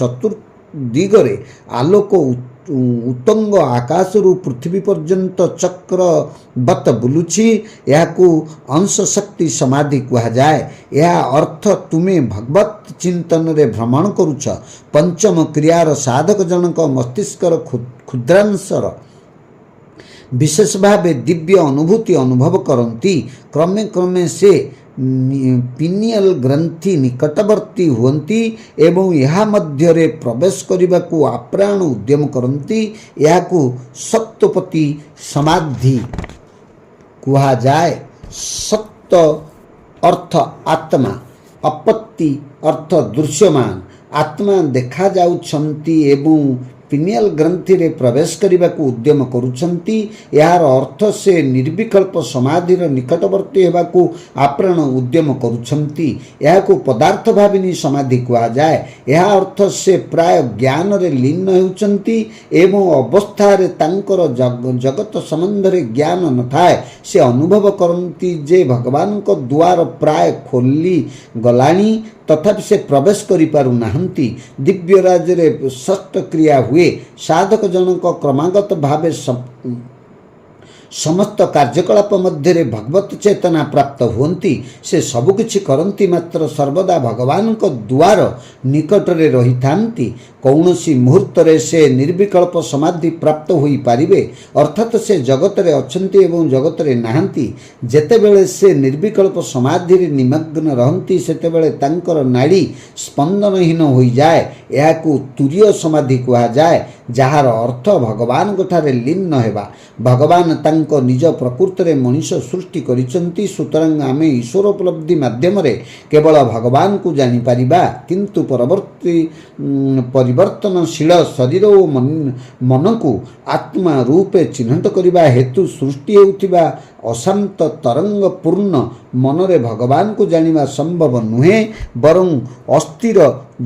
ଚତୁର୍ଦିଗରେ ଆଲୋକ ଉତ୍ତଙ୍ଗ ଆକାଶରୁ ପୃଥିବୀ ପର୍ଯ୍ୟନ୍ତ ଚକ୍ରବତ ବୁଲୁଛି। ଏହାକୁ ଅଂଶ ଶକ୍ତି ସମାଧି କୁହାଯାଏ। ଏହା ଅର୍ଥ ତୁମେ ଭଗବତ ଚିନ୍ତନରେ ଭ୍ରମଣ କରୁଛ। ପଞ୍ଚମ କ୍ରିୟାର ସାଧକ ଜଣକ ମସ୍ତିଷ୍କର କ୍ଷୁଦ୍ରାଂଶର ବିଶେଷ ଭାବେ ଦିବ୍ୟ ଅନୁଭୂତି ଅନୁଭବ କରନ୍ତି। କ୍ରମେ କ୍ରମେ ସେ ପିନିଅଲ ଗ୍ରନ୍ଥି ନିକଟବର୍ତ୍ତୀ ହୁଅନ୍ତି ଏବଂ ଏହା ମଧ୍ୟରେ ପ୍ରବେଶ କରିବାକୁ ଆପ୍ରାଣ ଉଦ୍ୟମ କରନ୍ତି। ଏହାକୁ ସତ୍ତ୍ୱପତି ସମାଧି କୁହାଯାଏ। ସତ୍ତ୍ୱ ଅର୍ଥ ଆତ୍ମା, ଅପତ୍ତି ଅର୍ଥ ଦୃଶ୍ୟମାନ। ଆତ୍ମା ଦେଖାଯାଉଛନ୍ତି ଏବଂ ପିନିଅଲ ଗ୍ରନ୍ଥିରେ ପ୍ରବେଶ କରିବାକୁ ଉଦ୍ୟମ କରୁଛନ୍ତି। ଏହାର ଅର୍ଥ ସେ ନିର୍ବିକଳ୍ପ ସମାଧିର ନିକଟବର୍ତ୍ତୀ ହେବାକୁ ଆପ୍ରାଣ ଉଦ୍ୟମ କରୁଛନ୍ତି। ଏହାକୁ ପଦାର୍ଥ ଭାବିନୀ ସମାଧି କୁହାଯାଏ। ଏହା ଅର୍ଥ ସେ ପ୍ରାୟ ଜ୍ଞାନରେ ଲୀନ ହେଉଛନ୍ତି ଏବଂ ଅବସ୍ଥାରେ ତାଙ୍କର ଜଗତ ସମ୍ବନ୍ଧରେ ଜ୍ଞାନ ନଥାଏ। ସେ ଅନୁଭବ କରନ୍ତି ଯେ ଭଗବାନଙ୍କ ଦ୍ୱାର ପ୍ରାୟ ଖୋଲି ଗଲାଣି, ତଥାପି ସେ ପ୍ରବେଶ କରିପାରୁନାହାନ୍ତି। ଦିବ୍ୟ ରାଜ୍ୟରେ ଷଷ୍ଠ କ୍ରିୟା ହୁଏ। ସାଧକ ଜଣକ କ୍ରମାଗତ ଭାବେ ସମସ୍ତ କାର୍ଯ୍ୟକଳାପ ମଧ୍ୟରେ ଭଗବତ ଚେତନା ପ୍ରାପ୍ତ ହୁଅନ୍ତି। ସେ ସବୁକିଛି କରନ୍ତି ମାତ୍ର ସର୍ବଦା ଭଗବାନଙ୍କ ଦ୍ୱାର ନିକଟରେ ରହିଥାନ୍ତି। କୌଣସି ମୁହୂର୍ତ୍ତରେ ସେ ନିର୍ବିକଳ୍ପ ସମାଧି ପ୍ରାପ୍ତ ହୋଇପାରିବେ, ଅର୍ଥାତ୍ ସେ ଜଗତରେ ଅଛନ୍ତି ଏବଂ ଜଗତରେ ନାହାନ୍ତି। ଯେତେବେଳେ ସେ ନିର୍ବିକଳ୍ପ ସମାଧିରେ ନିମଗ୍ନ ରହନ୍ତି ସେତେବେଳେ ତାଙ୍କର ନାଡ଼ି ସ୍ପନ୍ଦନହୀନ ହୋଇଯାଏ। ଏହାକୁ ତୁରୀୟ ସମାଧି କୁହାଯାଏ, ଯାହାର ଅର୍ଥ ଭଗବାନଙ୍କଠାରେ ଲୀନ ହେବା। ଭଗବାନ ତାଙ୍କ ନିଜ ପ୍ରକୃତରେ ମଣିଷ ସୃଷ୍ଟି କରିଛନ୍ତି, ସୁତରାଂ ଆମେ ଈଶ୍ୱର ଉପଲବ୍ଧି ମାଧ୍ୟମରେ କେବଳ ଭଗବାନଙ୍କୁ ଜାଣିପାରିବା। କିନ୍ତୁ ପରିବର୍ତ୍ତନଶୀଳ ଶରୀର ଓ ମନକୁ ଆତ୍ମା ରୂପେ ଚିହ୍ନଟ କରିବା ହେତୁ ସୃଷ୍ଟି ହେଉଥିବା ଅଶାନ୍ତ ତରଙ୍ଗପୂର୍ଣ୍ଣ ମନରେ ଭଗବାନଙ୍କୁ ଜାଣିବା ସମ୍ଭବ ନୁହେଁ। ବରଂ ଅସ୍ଥିର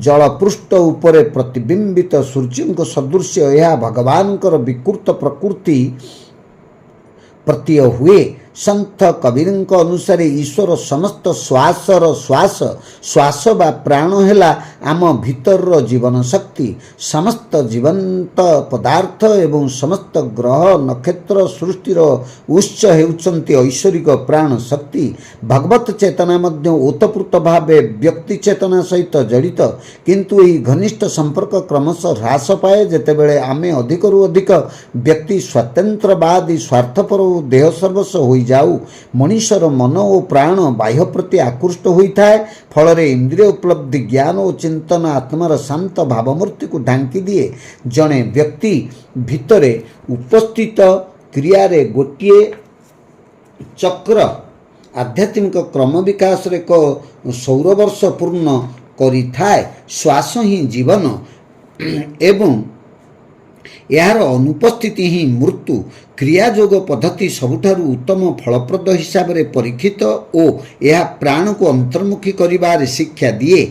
ଜଳପୃଷ୍ଠ ଉପରେ ପ୍ରତିବିମ୍ବିତ ସୂର୍ଯ୍ୟଙ୍କ ସଦୃଶ୍ୟ ଏହା ଭଗବାନଙ୍କର ବିକୃତ ପ୍ରକୃତି ପ୍ରତୀୟ ହୁଏ। ସନ୍ଥ କବୀରଙ୍କ ଅନୁସାରେ ଈଶ୍ୱର ସମସ୍ତ ଶ୍ୱାସର ଶ୍ୱାସ। ଶ୍ୱାସ ବା ପ୍ରାଣ ହେଲା ଆମ ଭିତରର ଜୀବନ ଶକ୍ତି। ସମସ୍ତ ଜୀବନ୍ତ ପଦାର୍ଥ ଏବଂ ସମସ୍ତ ଗ୍ରହ ନକ୍ଷତ୍ର ସୃଷ୍ଟିର ଉତ୍ସ ହେଉଛନ୍ତି ଐଶ୍ୱରିକ ପ୍ରାଣ ଶକ୍ତି। ଭଗବତ ଚେତନା ମଧ୍ୟ ଓତପ୍ରୋତ ଭାବେ ବ୍ୟକ୍ତି ଚେତନା ସହିତ ଜଡ଼ିତ, କିନ୍ତୁ ଏହି ଘନିଷ୍ଠ ସମ୍ପର୍କ କ୍ରମଶଃ ହ୍ରାସ ପାଏ ଯେତେବେଳେ ଆମେ ଅଧିକରୁ ଅଧିକ ବ୍ୟକ୍ତି ସ୍ୱାତନ୍ତ୍ରବାଦୀ, ସ୍ୱାର୍ଥପର ଓ ଦେହ ସର୍ବସ୍ୱ ହୋଇଯାଉ। ମଣିଷର ମନ ଓ ପ୍ରାଣ ବାହ୍ୟ ପ୍ରତି ଆକୃଷ୍ଟ ହୋଇଥାଏ। ଫଳରେ ଇନ୍ଦ୍ରିୟ ଉପଲବ୍ଧି, ଜ୍ଞାନ ଓ ଚିନ୍ତନ ଆତ୍ମାର ଶାନ୍ତ ଭାବମୂର୍ତ୍ତିକୁ ଢାଙ୍କି ଦିଏ। ଜଣେ ବ୍ୟକ୍ତି ଭିତରେ ଉପସ୍ଥିତ କ୍ରିୟାରେ ଗୋଟିଏ ଚକ୍ର ଆଧ୍ୟାତ୍ମିକ କ୍ରମ ବିକାଶରେ ଏକ ସୌରବର୍ଷ ପୂର୍ଣ୍ଣ କରିଥାଏ। ଶ୍ୱାସ ହିଁ ଜୀବନ ଏବଂ ଏହାର ଅନୁପସ୍ଥିତି ହିଁ ମୃତ୍ୟୁ। କ୍ରିୟାଯୋଗ ପଦ୍ଧତି ସବୁଠାରୁ ଉତ୍ତମ ଫଳପ୍ରଦ ହିସାବରେ ପରୀକ୍ଷିତ ଓ ଏହା ପ୍ରାଣକୁ ଅନ୍ତର୍ମୁଖୀ କରିବାରେ ଶିକ୍ଷା ଦିଏ।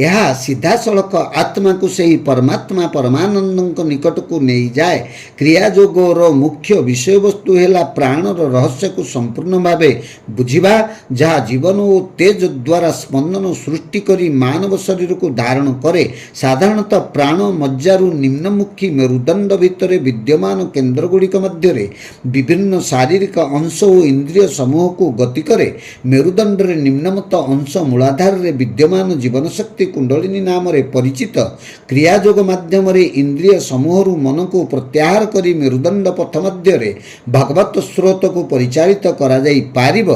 ଏହା ସିଧାସଳଖ ଆତ୍ମାକୁ ସେହି ପରମାତ୍ମା ପରମାନନ୍ଦଙ୍କ ନିକଟକୁ ନେଇଯାଏ। କ୍ରିୟାଯୋଗର ମୁଖ୍ୟ ବିଷୟବସ୍ତୁ ହେଲା ପ୍ରାଣର ରହସ୍ୟକୁ ସମ୍ପୂର୍ଣ୍ଣ ଭାବେ ବୁଝିବା, ଯାହା ଜୀବନ ଓ ତେଜ ଦ୍ୱାରା ସ୍ପନ୍ଦନ ସୃଷ୍ଟି କରି ମାନବ ଶରୀରକୁ ଧାରଣ କରେ। ସାଧାରଣତଃ ପ୍ରାଣ ମଜ୍ଜାରୁ ନିମ୍ନମୁଖୀ ମେରୁଦଣ୍ଡ ଭିତରେ ବିଦ୍ୟମାନ କେନ୍ଦ୍ରଗୁଡ଼ିକ ମଧ୍ୟରେ ବିଭିନ୍ନ ଶାରୀରିକ ଅଂଶ ଓ ଇନ୍ଦ୍ରିୟ ସମୂହକୁ ଗତି କରେ। ମେରୁଦଣ୍ଡରେ ନିମ୍ନମତ ଅଂଶ ମୂଳାଧାରରେ ବିଦ୍ୟମାନ ଜୀବନଶକ୍ତି କୁଣ୍ଡଳିନୀ ନାମରେ ପରିଚିତ। କ୍ରିୟାଯୋଗ ମାଧ୍ୟମରେ ଇନ୍ଦ୍ରିୟ ସମୂହରୁ ମନକୁ ପ୍ରତ୍ୟାହାର କରି ମେରୁଦଣ୍ଡ ପଥ ମଧ୍ୟରେ ଭଗବତ ସ୍ରୋତକୁ ପରିଚାଳିତ କରାଯାଇପାରିବ।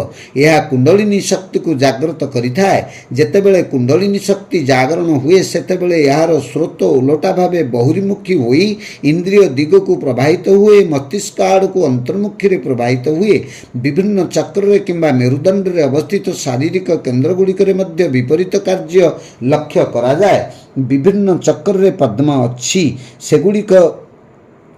ଏହା କୁଣ୍ଡଳିନୀ ଶକ୍ତିକୁ ଜାଗ୍ରତ କରିଥାଏ। ଯେତେବେଳେ କୁଣ୍ଡଳିନୀ ଶକ୍ତି ଜାଗରଣ ହୁଏ ସେତେବେଳେ ଏହାର ସ୍ରୋତ ଓଲଟା ଭାବେ ବହୁରିମୁଖୀ ହୋଇ ଇନ୍ଦ୍ରିୟ ଦିଗକୁ ପ୍ରବାହିତ ହୁଏ, ମସ୍ତିଷ୍କ ଆଡ଼କୁ ଅନ୍ତର୍ମୁଖୀରେ ପ୍ରବାହିତ ହୁଏ। ବିଭିନ୍ନ ଚକ୍ରରେ କିମ୍ବା ମେରୁଦଣ୍ଡରେ ଅବସ୍ଥିତ ଶାରୀରିକ କେନ୍ଦ୍ରଗୁଡ଼ିକରେ ମଧ୍ୟ ବିପରୀତ କାର୍ଯ୍ୟ ଲକ୍ଷ୍ୟ କରାଯାଏ। ବିଭିନ୍ନ ଚକ୍ରରେ ପଦ୍ମ ଅଛି,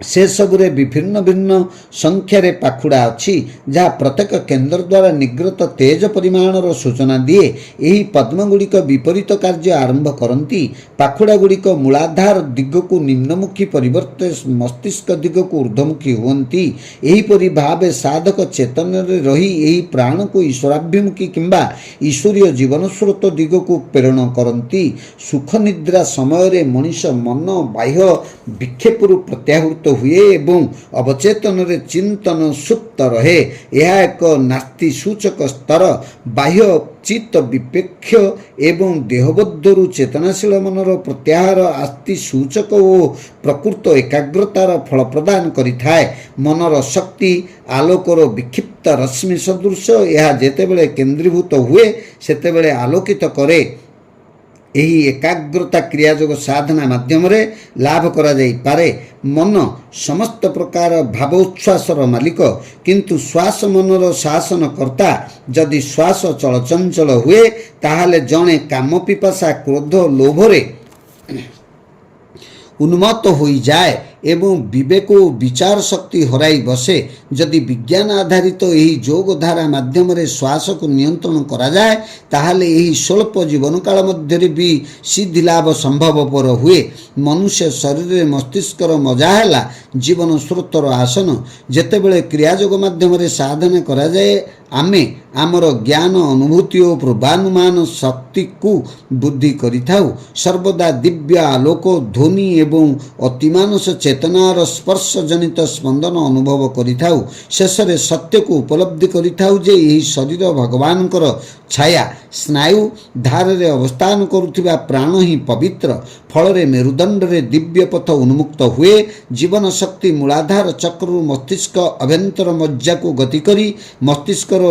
ସେସବୁରେ ବିଭିନ୍ନ ଭିନ୍ନ ସଂଖ୍ୟାରେ ପାଖୁଡ଼ା ଅଛି, ଯାହା ପ୍ରତ୍ୟେକ କେନ୍ଦ୍ର ଦ୍ୱାରା ନିର୍ଗତ ତେଜ ପରିମାଣର ସୂଚନା ଦିଏ। ଏହି ପଦ୍ମଗୁଡ଼ିକ ବିପରୀତ କାର୍ଯ୍ୟ ଆରମ୍ଭ କରନ୍ତି। ପାଖୁଡ଼ାଗୁଡ଼ିକ ମୂଳାଧାର ଦିଗକୁ ନିମ୍ନମୁଖୀ ପରିବର୍ତ୍ତେ ମସ୍ତିଷ୍କ ଦିଗକୁ ଊର୍ଦ୍ଧ୍ୱମୁଖୀ ହୁଅନ୍ତି। ଏହିପରି ଭାବେ ସାଧକ ଚେତନରେ ରହି ଏହି ପ୍ରାଣକୁ ଈଶ୍ୱରାଭିମୁଖୀ କିମ୍ବା ଈଶ୍ୱରୀୟ ଜୀବନସ୍ରୋତ ଦିଗକୁ ପ୍ରେରଣ କରନ୍ତି। ସୁଖନିଦ୍ରା ସମୟରେ ମଣିଷ ମନ ବାହ୍ୟ ବିକ୍ଷେପରୁ ପ୍ରତ୍ୟାହୃତ ହୁଏ ଏବଂ ଅବଚେତନରେ ଚିନ୍ତନ ସୁପ୍ତ ରହେ। ଏହା ଏକ ନାସ୍ତି ସୂଚକ ସ୍ତର। ବାହ୍ୟ ଚିତ୍ତ ବିପେକ୍ଷ ଏବଂ ଦେହବୋଧରୁ ଚେତନାଶୀଳ ମନର ପ୍ରତ୍ୟାହାର ଆସ୍ତି ସୂଚକ ଓ ପ୍ରକୃତ ଏକାଗ୍ରତାର ଫଳ ପ୍ରଦାନ କରିଥାଏ। ମନର ଶକ୍ତି ଆଲୋକର ବିକ୍ଷିପ୍ତ ରଶ୍ମି ସଦୃଶ। ଏହା ଯେତେବେଳେ କେନ୍ଦ୍ରୀଭୂତ ହୁଏ ସେତେବେଳେ ଆଲୋକିତ କରେ। ଏହି ଏକାଗ୍ରତା କ୍ରିୟାଯୋଗ ସାଧନା ମାଧ୍ୟମରେ ଲାଭ କରାଯାଇପାରେ। ମନ ସମସ୍ତ ପ୍ରକାର ଭାବୋଚ୍ଛ୍ୱାସର ମାଲିକ, କିନ୍ତୁ ଶ୍ୱାସ ମନର ଶାସନକର୍ତ୍ତା। ଯଦି ଶ୍ୱାସ ଚଳଚଞ୍ଚଳ ହୁଏ ତାହେଲେ ଜଣେ କାମପିପାସା କ୍ରୋଧ ଲୋଭରେ ଉନ୍ମତ୍ତ ହୋଇଯାଏ ଏବଂ ବିବେକ ଓ ବିଚାର ଶକ୍ତି ହରାଇ ବସେ। ଯଦି ବିଜ୍ଞାନ ଆଧାରିତ ଏହି ଯୋଗ ଧାରା ମାଧ୍ୟମରେ ଶ୍ୱାସକୁ ନିୟନ୍ତ୍ରଣ କରାଯାଏ ତାହେଲେ ଏହି ସ୍ୱଳ୍ପ ଜୀବନକାଳ ମଧ୍ୟରେ ବି ସିଦ୍ଧିଲାଭ ସମ୍ଭବପର ହୁଏ। ମନୁଷ୍ୟ ଶରୀରରେ ମସ୍ତିଷ୍କର ମଜା ହେଲା ଜୀବନ ସ୍ରୋତର ଆସନ। ଯେତେବେଳେ କ୍ରିୟାଯୋଗ ମାଧ୍ୟମରେ ସାଧନା କରାଯାଏ ଆମେ ଆମର ଜ୍ଞାନ, ଅନୁଭୂତି ଓ ପୂର୍ବାନୁମାନ ଶକ୍ତିକୁ ବୃଦ୍ଧି କରିଥାଉ। ସର୍ବଦା ଦିବ୍ୟ ଆଲୋକ, ଧ୍ୱନି ଏବଂ ଅତିମାନସ ଚେତନାର ସ୍ପର୍ଶଜନିତ ସ୍ପନ୍ଦନ ଅନୁଭବ କରିଥାଉ। ଶେଷରେ ସତ୍ୟକୁ ଉପଲବ୍ଧି କରିଥାଉ ଯେ ଏହି ଶରୀର ଭଗବାନଙ୍କର ଛାୟା। ସ୍ନାୟୁ ଧାରରେ ଅବସ୍ଥାନ କରୁଥିବା ପ୍ରାଣ ହିଁ ପବିତ୍ର। ଫଳରେ ମେରୁଦଣ୍ଡରେ ଦିବ୍ୟ ପଥ ଉନ୍ମୁକ୍ତ ହୁଏ। ଜୀବନ ଶକ୍ତି ମୂଳାଧାର ଚକ୍ରରୁ ମସ୍ତିଷ୍କ ଅଭ୍ୟନ୍ତର ମଜ୍ଜାକୁ ଗତି କରି ମସ୍ତିଷ୍କର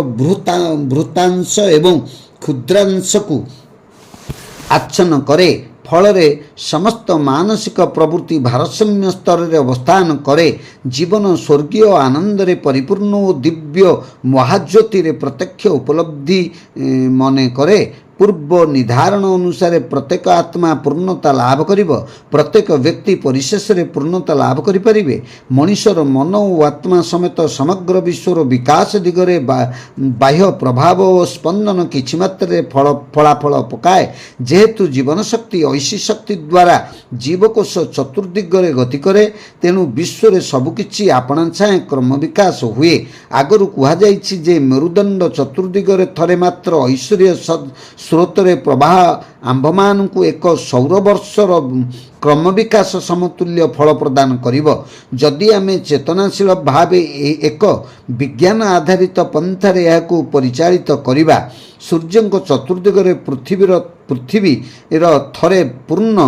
ବୃହତାଂଶ ଏବଂ କ୍ଷୁଦ୍ରାଂଶକୁ ଆଚ୍ଛନ୍ନ କରେ। ଫଳରେ ସମସ୍ତ ମାନସିକ ପ୍ରବୃତ୍ତି ଭାରସାମ୍ୟ ସ୍ତରରେ ଅବସ୍ଥାନ କରେ। ଜୀବନ ସ୍ୱର୍ଗୀୟ ଆନନ୍ଦରେ ପରିପୂର୍ଣ୍ଣ ଓ ଦିବ୍ୟ ମହାଜ୍ୟୋତିରେ ପ୍ରତ୍ୟକ୍ଷ ଉପଲବ୍ଧି ମନେ କରେ। ପୂର୍ବ ନିର୍ଦ୍ଧାରଣ ଅନୁସାରେ ପ୍ରତ୍ୟେକ ଆତ୍ମା ପୂର୍ଣ୍ଣତା ଲାଭ କରିବ। ପ୍ରତ୍ୟେକ ବ୍ୟକ୍ତି ପରିଶେଷରେ ପୂର୍ଣ୍ଣତା ଲାଭ କରିପାରିବେ। ମଣିଷର ମନ ଓ ଆତ୍ମା ସମେତ ସମଗ୍ର ବିଶ୍ୱର ବିକାଶ ଦିଗରେ ବାହ୍ୟ ପ୍ରଭାବ ଓ ସ୍ପନ୍ଦନ କିଛି ମାତ୍ରାରେ ଫଳାଫଳ ପକାଏ। ଯେହେତୁ ଜୀବନଶକ୍ତି ଐଶୀ ଶକ୍ତି ଦ୍ୱାରା ଜୀବକୋଷ ଚତୁର୍ଦିଗରେ ଗତି କରେ, ତେଣୁ ବିଶ୍ୱରେ ସବୁକିଛି ଆପଣାଛାଏଁ କ୍ରମ ବିକାଶ ହୁଏ। ଆଗରୁ କୁହାଯାଇଛି ଯେ ମେରୁଦଣ୍ଡ ଚତୁର୍ଦିଗରେ ଥରେ ମାତ୍ର ଐଶ୍ୱର୍ଯ୍ୟ ସ୍ରୋତରେ ପ୍ରବାହ ଆମ୍ଭମାନଙ୍କୁ ଏକ ସୌରବର୍ଷର କ୍ରମବିକାଶ ସମତୁଲ୍ୟ ଫଳ ପ୍ରଦାନ କରିବ। ଯଦି ଆମେ ଚେତନାଶୀଳ ଭାବେ ଏକ ବିଜ୍ଞାନ ଆଧାରିତ ପନ୍ଥାରେ ଏହାକୁ ପରିଚାଳିତ କରିବା। ସୂର୍ଯ୍ୟଙ୍କ ଚତୁର୍ଦିଗରେ ପୃଥିବୀର ଥରେ ପୂର୍ଣ୍ଣ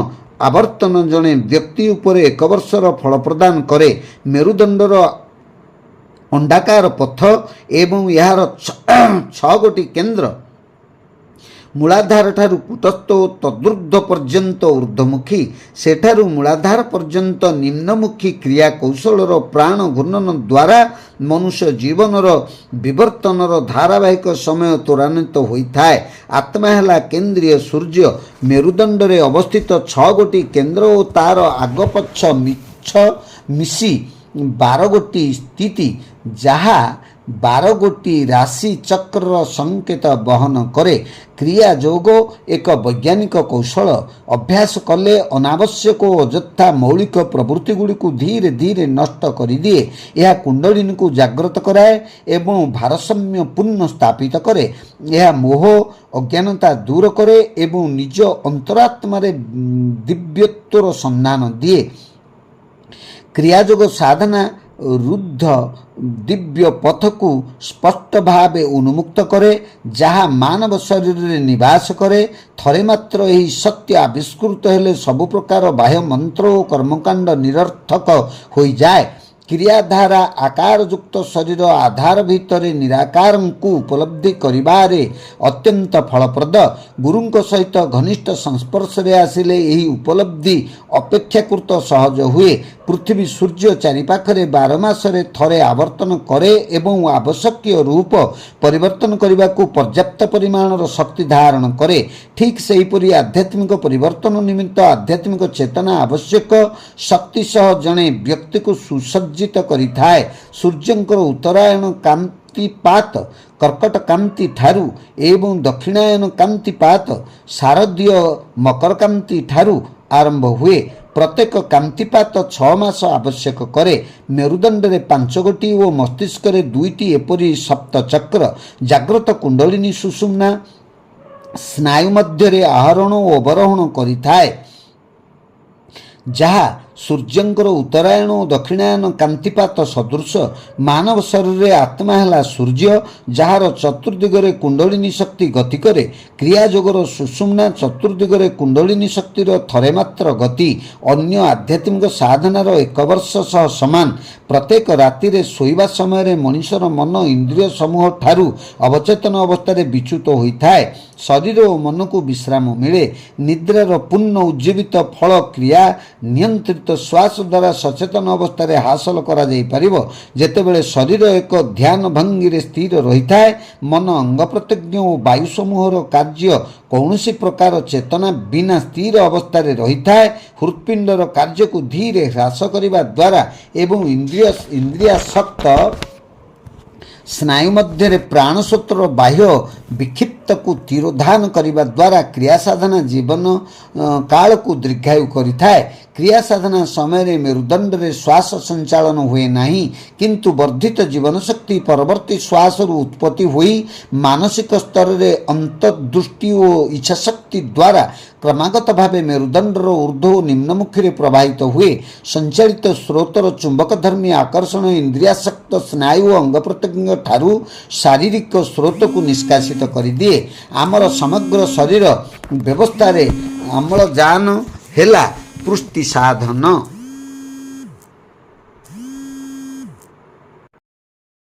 ଆବର୍ତ୍ତନ ଜଣେ ବ୍ୟକ୍ତି ଉପରେ 1 ବର୍ଷର ଫଳ ପ୍ରଦାନ କରେ। ମେରୁଦଣ୍ଡର ଅଣ୍ଡାକାର ପଥ ଏବଂ ଏହାର 6ଗୋଟି କେନ୍ଦ୍ର ମୂଳାଧାର ଠାରୁ କୂଟସ୍ଥ ଓ ତଦୂର୍ଧ୍ୱ ପର୍ଯ୍ୟନ୍ତ ଊର୍ଦ୍ଧ୍ୱମୁଖୀ, ସେଠାରୁ ମୂଳାଧାର ପର୍ଯ୍ୟନ୍ତ ନିମ୍ନମୁଖୀ କ୍ରିୟା କୌଶଳର ପ୍ରାଣ ଘୂର୍ଣ୍ଣନ ଦ୍ୱାରା ମନୁଷ୍ୟ ଜୀବନର ବିବର୍ତ୍ତନର ଧାରାବାହିକ ସମୟ ତ୍ୱରାନ୍ୱିତ ହୋଇଥାଏ। ଆତ୍ମା ହେଲା କେନ୍ଦ୍ରୀୟ ସୂର୍ଯ୍ୟ। ମେରୁଦଣ୍ଡରେ ଅବସ୍ଥିତ 6ଗୋଟି କେନ୍ଦ୍ର ଓ ତାର ଆଗପଛ ମିଶି 12ଗୋଟି ସ୍ଥିତି, ଯାହା 12ଗୋଟି ରାଶି ଚକ୍ରର ସଂକେତ ବହନ କରେ। କ୍ରିୟା ଯୋଗ ଏକ ବୈଜ୍ଞାନିକ କୌଶଳ। ଅଭ୍ୟାସ କଲେ ଅନାବଶ୍ୟକ ଓ ଅଯଥା ମୌଳିକ ପ୍ରବୃତ୍ତିଗୁଡ଼ିକୁ ଧୀରେ ଧୀରେ ନଷ୍ଟ କରିଦିଏ। ଏହା କୁଣ୍ଡଳିନୀକୁ ଜାଗ୍ରତ କରାଏ ଏବଂ ଭାରସାମ୍ୟ ପୁନଃ ସ୍ଥାପିତ କରେ। ଏହା ମୋହ ଅଜ୍ଞାନତା ଦୂର କରେ ଏବଂ ନିଜ ଅନ୍ତରାତ୍ମାରେ ଦିବ୍ୟତ୍ୱର ସନ୍ଧାନ ଦିଏ। କ୍ରିୟାଯୋଗ ସାଧନା ରୁଦ୍ଧ ଦିବ୍ୟ ପଥକୁ ସ୍ପଷ୍ଟ ଭାବେ ଉନ୍ମୁକ୍ତ କରେ, ଯାହା ମାନବ ଶରୀରରେ ନିବାସ କରେ। ଥରେ ମାତ୍ର ଏହି ସତ୍ୟ ଆବିଷ୍କୃତ ହେଲେ ସବୁ ପ୍ରକାର ବାହ୍ୟ ମନ୍ତ୍ର ଓ କର୍ମକାଣ୍ଡ ନିରର୍ଥକ ହୋଇଯାଏ। କ୍ରିୟାଧାରା ଆକାରଯୁକ୍ତ ଶରୀର ଆଧାର ଭିତରେ ନିରାକାରଙ୍କୁ ଉପଲବ୍ଧି କରିବାରେ ଅତ୍ୟନ୍ତ ଫଳପ୍ରଦ। ଗୁରୁଙ୍କ ସହିତ ଘନିଷ୍ଠ ସଂସ୍ପର୍ଶରେ ଆସିଲେ ଏହି ଉପଲବ୍ଧି ଅପେକ୍ଷାକୃତ ସହଜ ହୁଏ। ପୃଥିବୀ ସୂର୍ଯ୍ୟ ଚାରିପାଖରେ 12 ମାସରେ ଥରେ ଆବର୍ତ୍ତନ କରେ ଏବଂ ଆବଶ୍ୟକୀୟ ରୂପ ପରିବର୍ତ୍ତନ କରିବାକୁ ପର୍ଯ୍ୟାପ୍ତ ପରିମାଣର ଶକ୍ତି ଧାରଣ କରେ। ଠିକ୍ ସେହିପରି ଆଧ୍ୟାତ୍ମିକ ପରିବର୍ତ୍ତନ ନିମିତ୍ତ ଆଧ୍ୟାତ୍ମିକ ଚେତନା ଆବଶ୍ୟକ। ଶକ୍ତି ସହ ଜଣେ ବ୍ୟକ୍ତିକୁ ସୁସଜ୍ଜିତ କରିଥାଏ। ସୂର୍ଯ୍ୟଙ୍କର ଉତ୍ତରାୟଣ କାନ୍ତିପାତ କର୍କଟ କାନ୍ତି ଠାରୁ ଏବଂ ଦକ୍ଷିଣାୟନ କାନ୍ତିପାତ ଶାରଦୀୟ ମକର କାନ୍ତି ଠାରୁ ଆରମ୍ଭ ହୁଏ। ପ୍ରତ୍ୟେକ କାନ୍ତିପାତ 6 ମାସ ଆବଶ୍ୟକ କରେ। ମେରୁଦଣ୍ଡରେ 5 ଗୋଟି ଓ ମସ୍ତିଷ୍କରେ 2ଟି ଏପରି ସପ୍ତଚକ୍ର ଜାଗ୍ରତ କୁଣ୍ଡଳିନୀ ସୁଷୁମ୍ନା ସ୍ନାୟୁ ମଧ୍ୟରେ ଆରୋହଣ ଓ ଅବରୋହଣ କରିଥାଏ, ଯାହା ସୂର୍ଯ୍ୟଙ୍କର ଉତ୍ତରାୟଣ ଓ ଦକ୍ଷିଣାୟନ କାନ୍ତିପାତ ସଦୃଶ। ମାନବ ଶରୀରରେ ଆତ୍ମା ହେଲା ସୂର୍ଯ୍ୟ, ଯାହାର ଚତୁର୍ଦିଗରେ କୁଣ୍ଡଳିନୀ ଶକ୍ତି ଗତି କରେ। କ୍ରିୟା ଯୋଗର ସୁଷୁମ୍ନା ଚତୁର୍ଦିଗରେ କୁଣ୍ଡଳିନୀ ଶକ୍ତିର ଥରେ ମାତ୍ର ଗତି ଅନ୍ୟ ଆଧ୍ୟାତ୍ମିକ ସାଧନାର 1 ବର୍ଷ ସହ ସମାନ। ପ୍ରତ୍ୟେକ ରାତିରେ ଶୋଇବା ସମୟରେ ମଣିଷର ମନ ଇନ୍ଦ୍ରିୟ ସମୂହ ଠାରୁ ଅବଚେତନ ଅବସ୍ଥାରେ ବିଚ୍ୟୁତ ହୋଇଥାଏ। ଶରୀର ଓ ମନକୁ ବିଶ୍ରାମ ମିଳେ। ନିଦ୍ରାର ପୂର୍ଣ୍ଣ ଉଜ୍ଜୀବିତ ଫଳ କ୍ରିୟା ନିୟନ୍ତ୍ରିତ ଶ୍ୱାସ ଦ୍ୱାରା ସଚେତନ ଅବସ୍ଥାରେ ହାସଲ କରାଯାଇପାରିବ। ଯେତେବେଳେ ଶରୀର ଏକ ଧ୍ୟାନ ଭଙ୍ଗୀରେ ସ୍ଥିର ରହିଥାଏ, ମନ ଅଙ୍ଗ ପ୍ରତ୍ୟଙ୍ଗ ଓ ବାୟୁ ସମୂହର କାର୍ଯ୍ୟ କୌଣସି ପ୍ରକାର ଚେତନା ବିନା ସ୍ଥିର ଅବସ୍ଥାରେ ରହିଥାଏ। ହୃତ୍ପିଣ୍ଡର କାର୍ଯ୍ୟକୁ ଧୀରେ ହ୍ରାସ କରିବା ଦ୍ୱାରା ଏବଂ ଇନ୍ଦ୍ରିୟାସକ୍ତ ସ୍ନାୟୁ ମଧ୍ୟରେ ପ୍ରାଣସ୍ରୋତର ବାହ୍ୟ ବିକ୍ଷିପ୍ତକୁ ତିରୋଧାନ କରିବା ଦ୍ୱାରା କ୍ରିୟା ସାଧନା ଜୀବନ କାଳକୁ ଦୀର୍ଘାୟୁ କରିଥାଏ। କ୍ରିୟା ସାଧନା ସମୟରେ ମେରୁଦଣ୍ଡରେ ଶ୍ୱାସ ସଞ୍ଚାଳନ ହୁଏ ନାହିଁ, କିନ୍ତୁ ବର୍ଦ୍ଧିତ ଜୀବନଶକ୍ତି ପରବର୍ତ୍ତୀ ଶ୍ୱାସରୁ ଉତ୍ପତ୍ତି ହୋଇ ମାନସିକ ସ୍ତରରେ ଅନ୍ତର୍ଦୃଷ୍ଟି ଓ ଇଚ୍ଛାଶକ୍ତି ଦ୍ୱାରା କ୍ରମାଗତ ଭାବେ ମେରୁଦଣ୍ଡର ଊର୍ଦ୍ଧ୍ୱ ଓ ନିମ୍ନମୁଖୀରେ ପ୍ରବାହିତ ହୁଏ। ସଞ୍ଚାଳିତ ସ୍ରୋତର ଚୁମ୍ବକଧର୍ମୀ ଆକର୍ଷଣ ଇନ୍ଦ୍ରିୟାସକ୍ତ ସ୍ନାୟୁ ଓ ଅଙ୍ଗ ପ୍ରତ୍ୟଙ୍ଗ ଠାରୁ ଶାରୀରିକ ସ୍ରୋତକୁ ନିଷ୍କାସିତ କରିଦିଏ। ଆମର ସମଗ୍ର ଶରୀର ବ୍ୟବସ୍ଥାରେ ଅମ୍ଳଜାନ ହେଲା ପୁଷ୍ଟି ସାଧନ।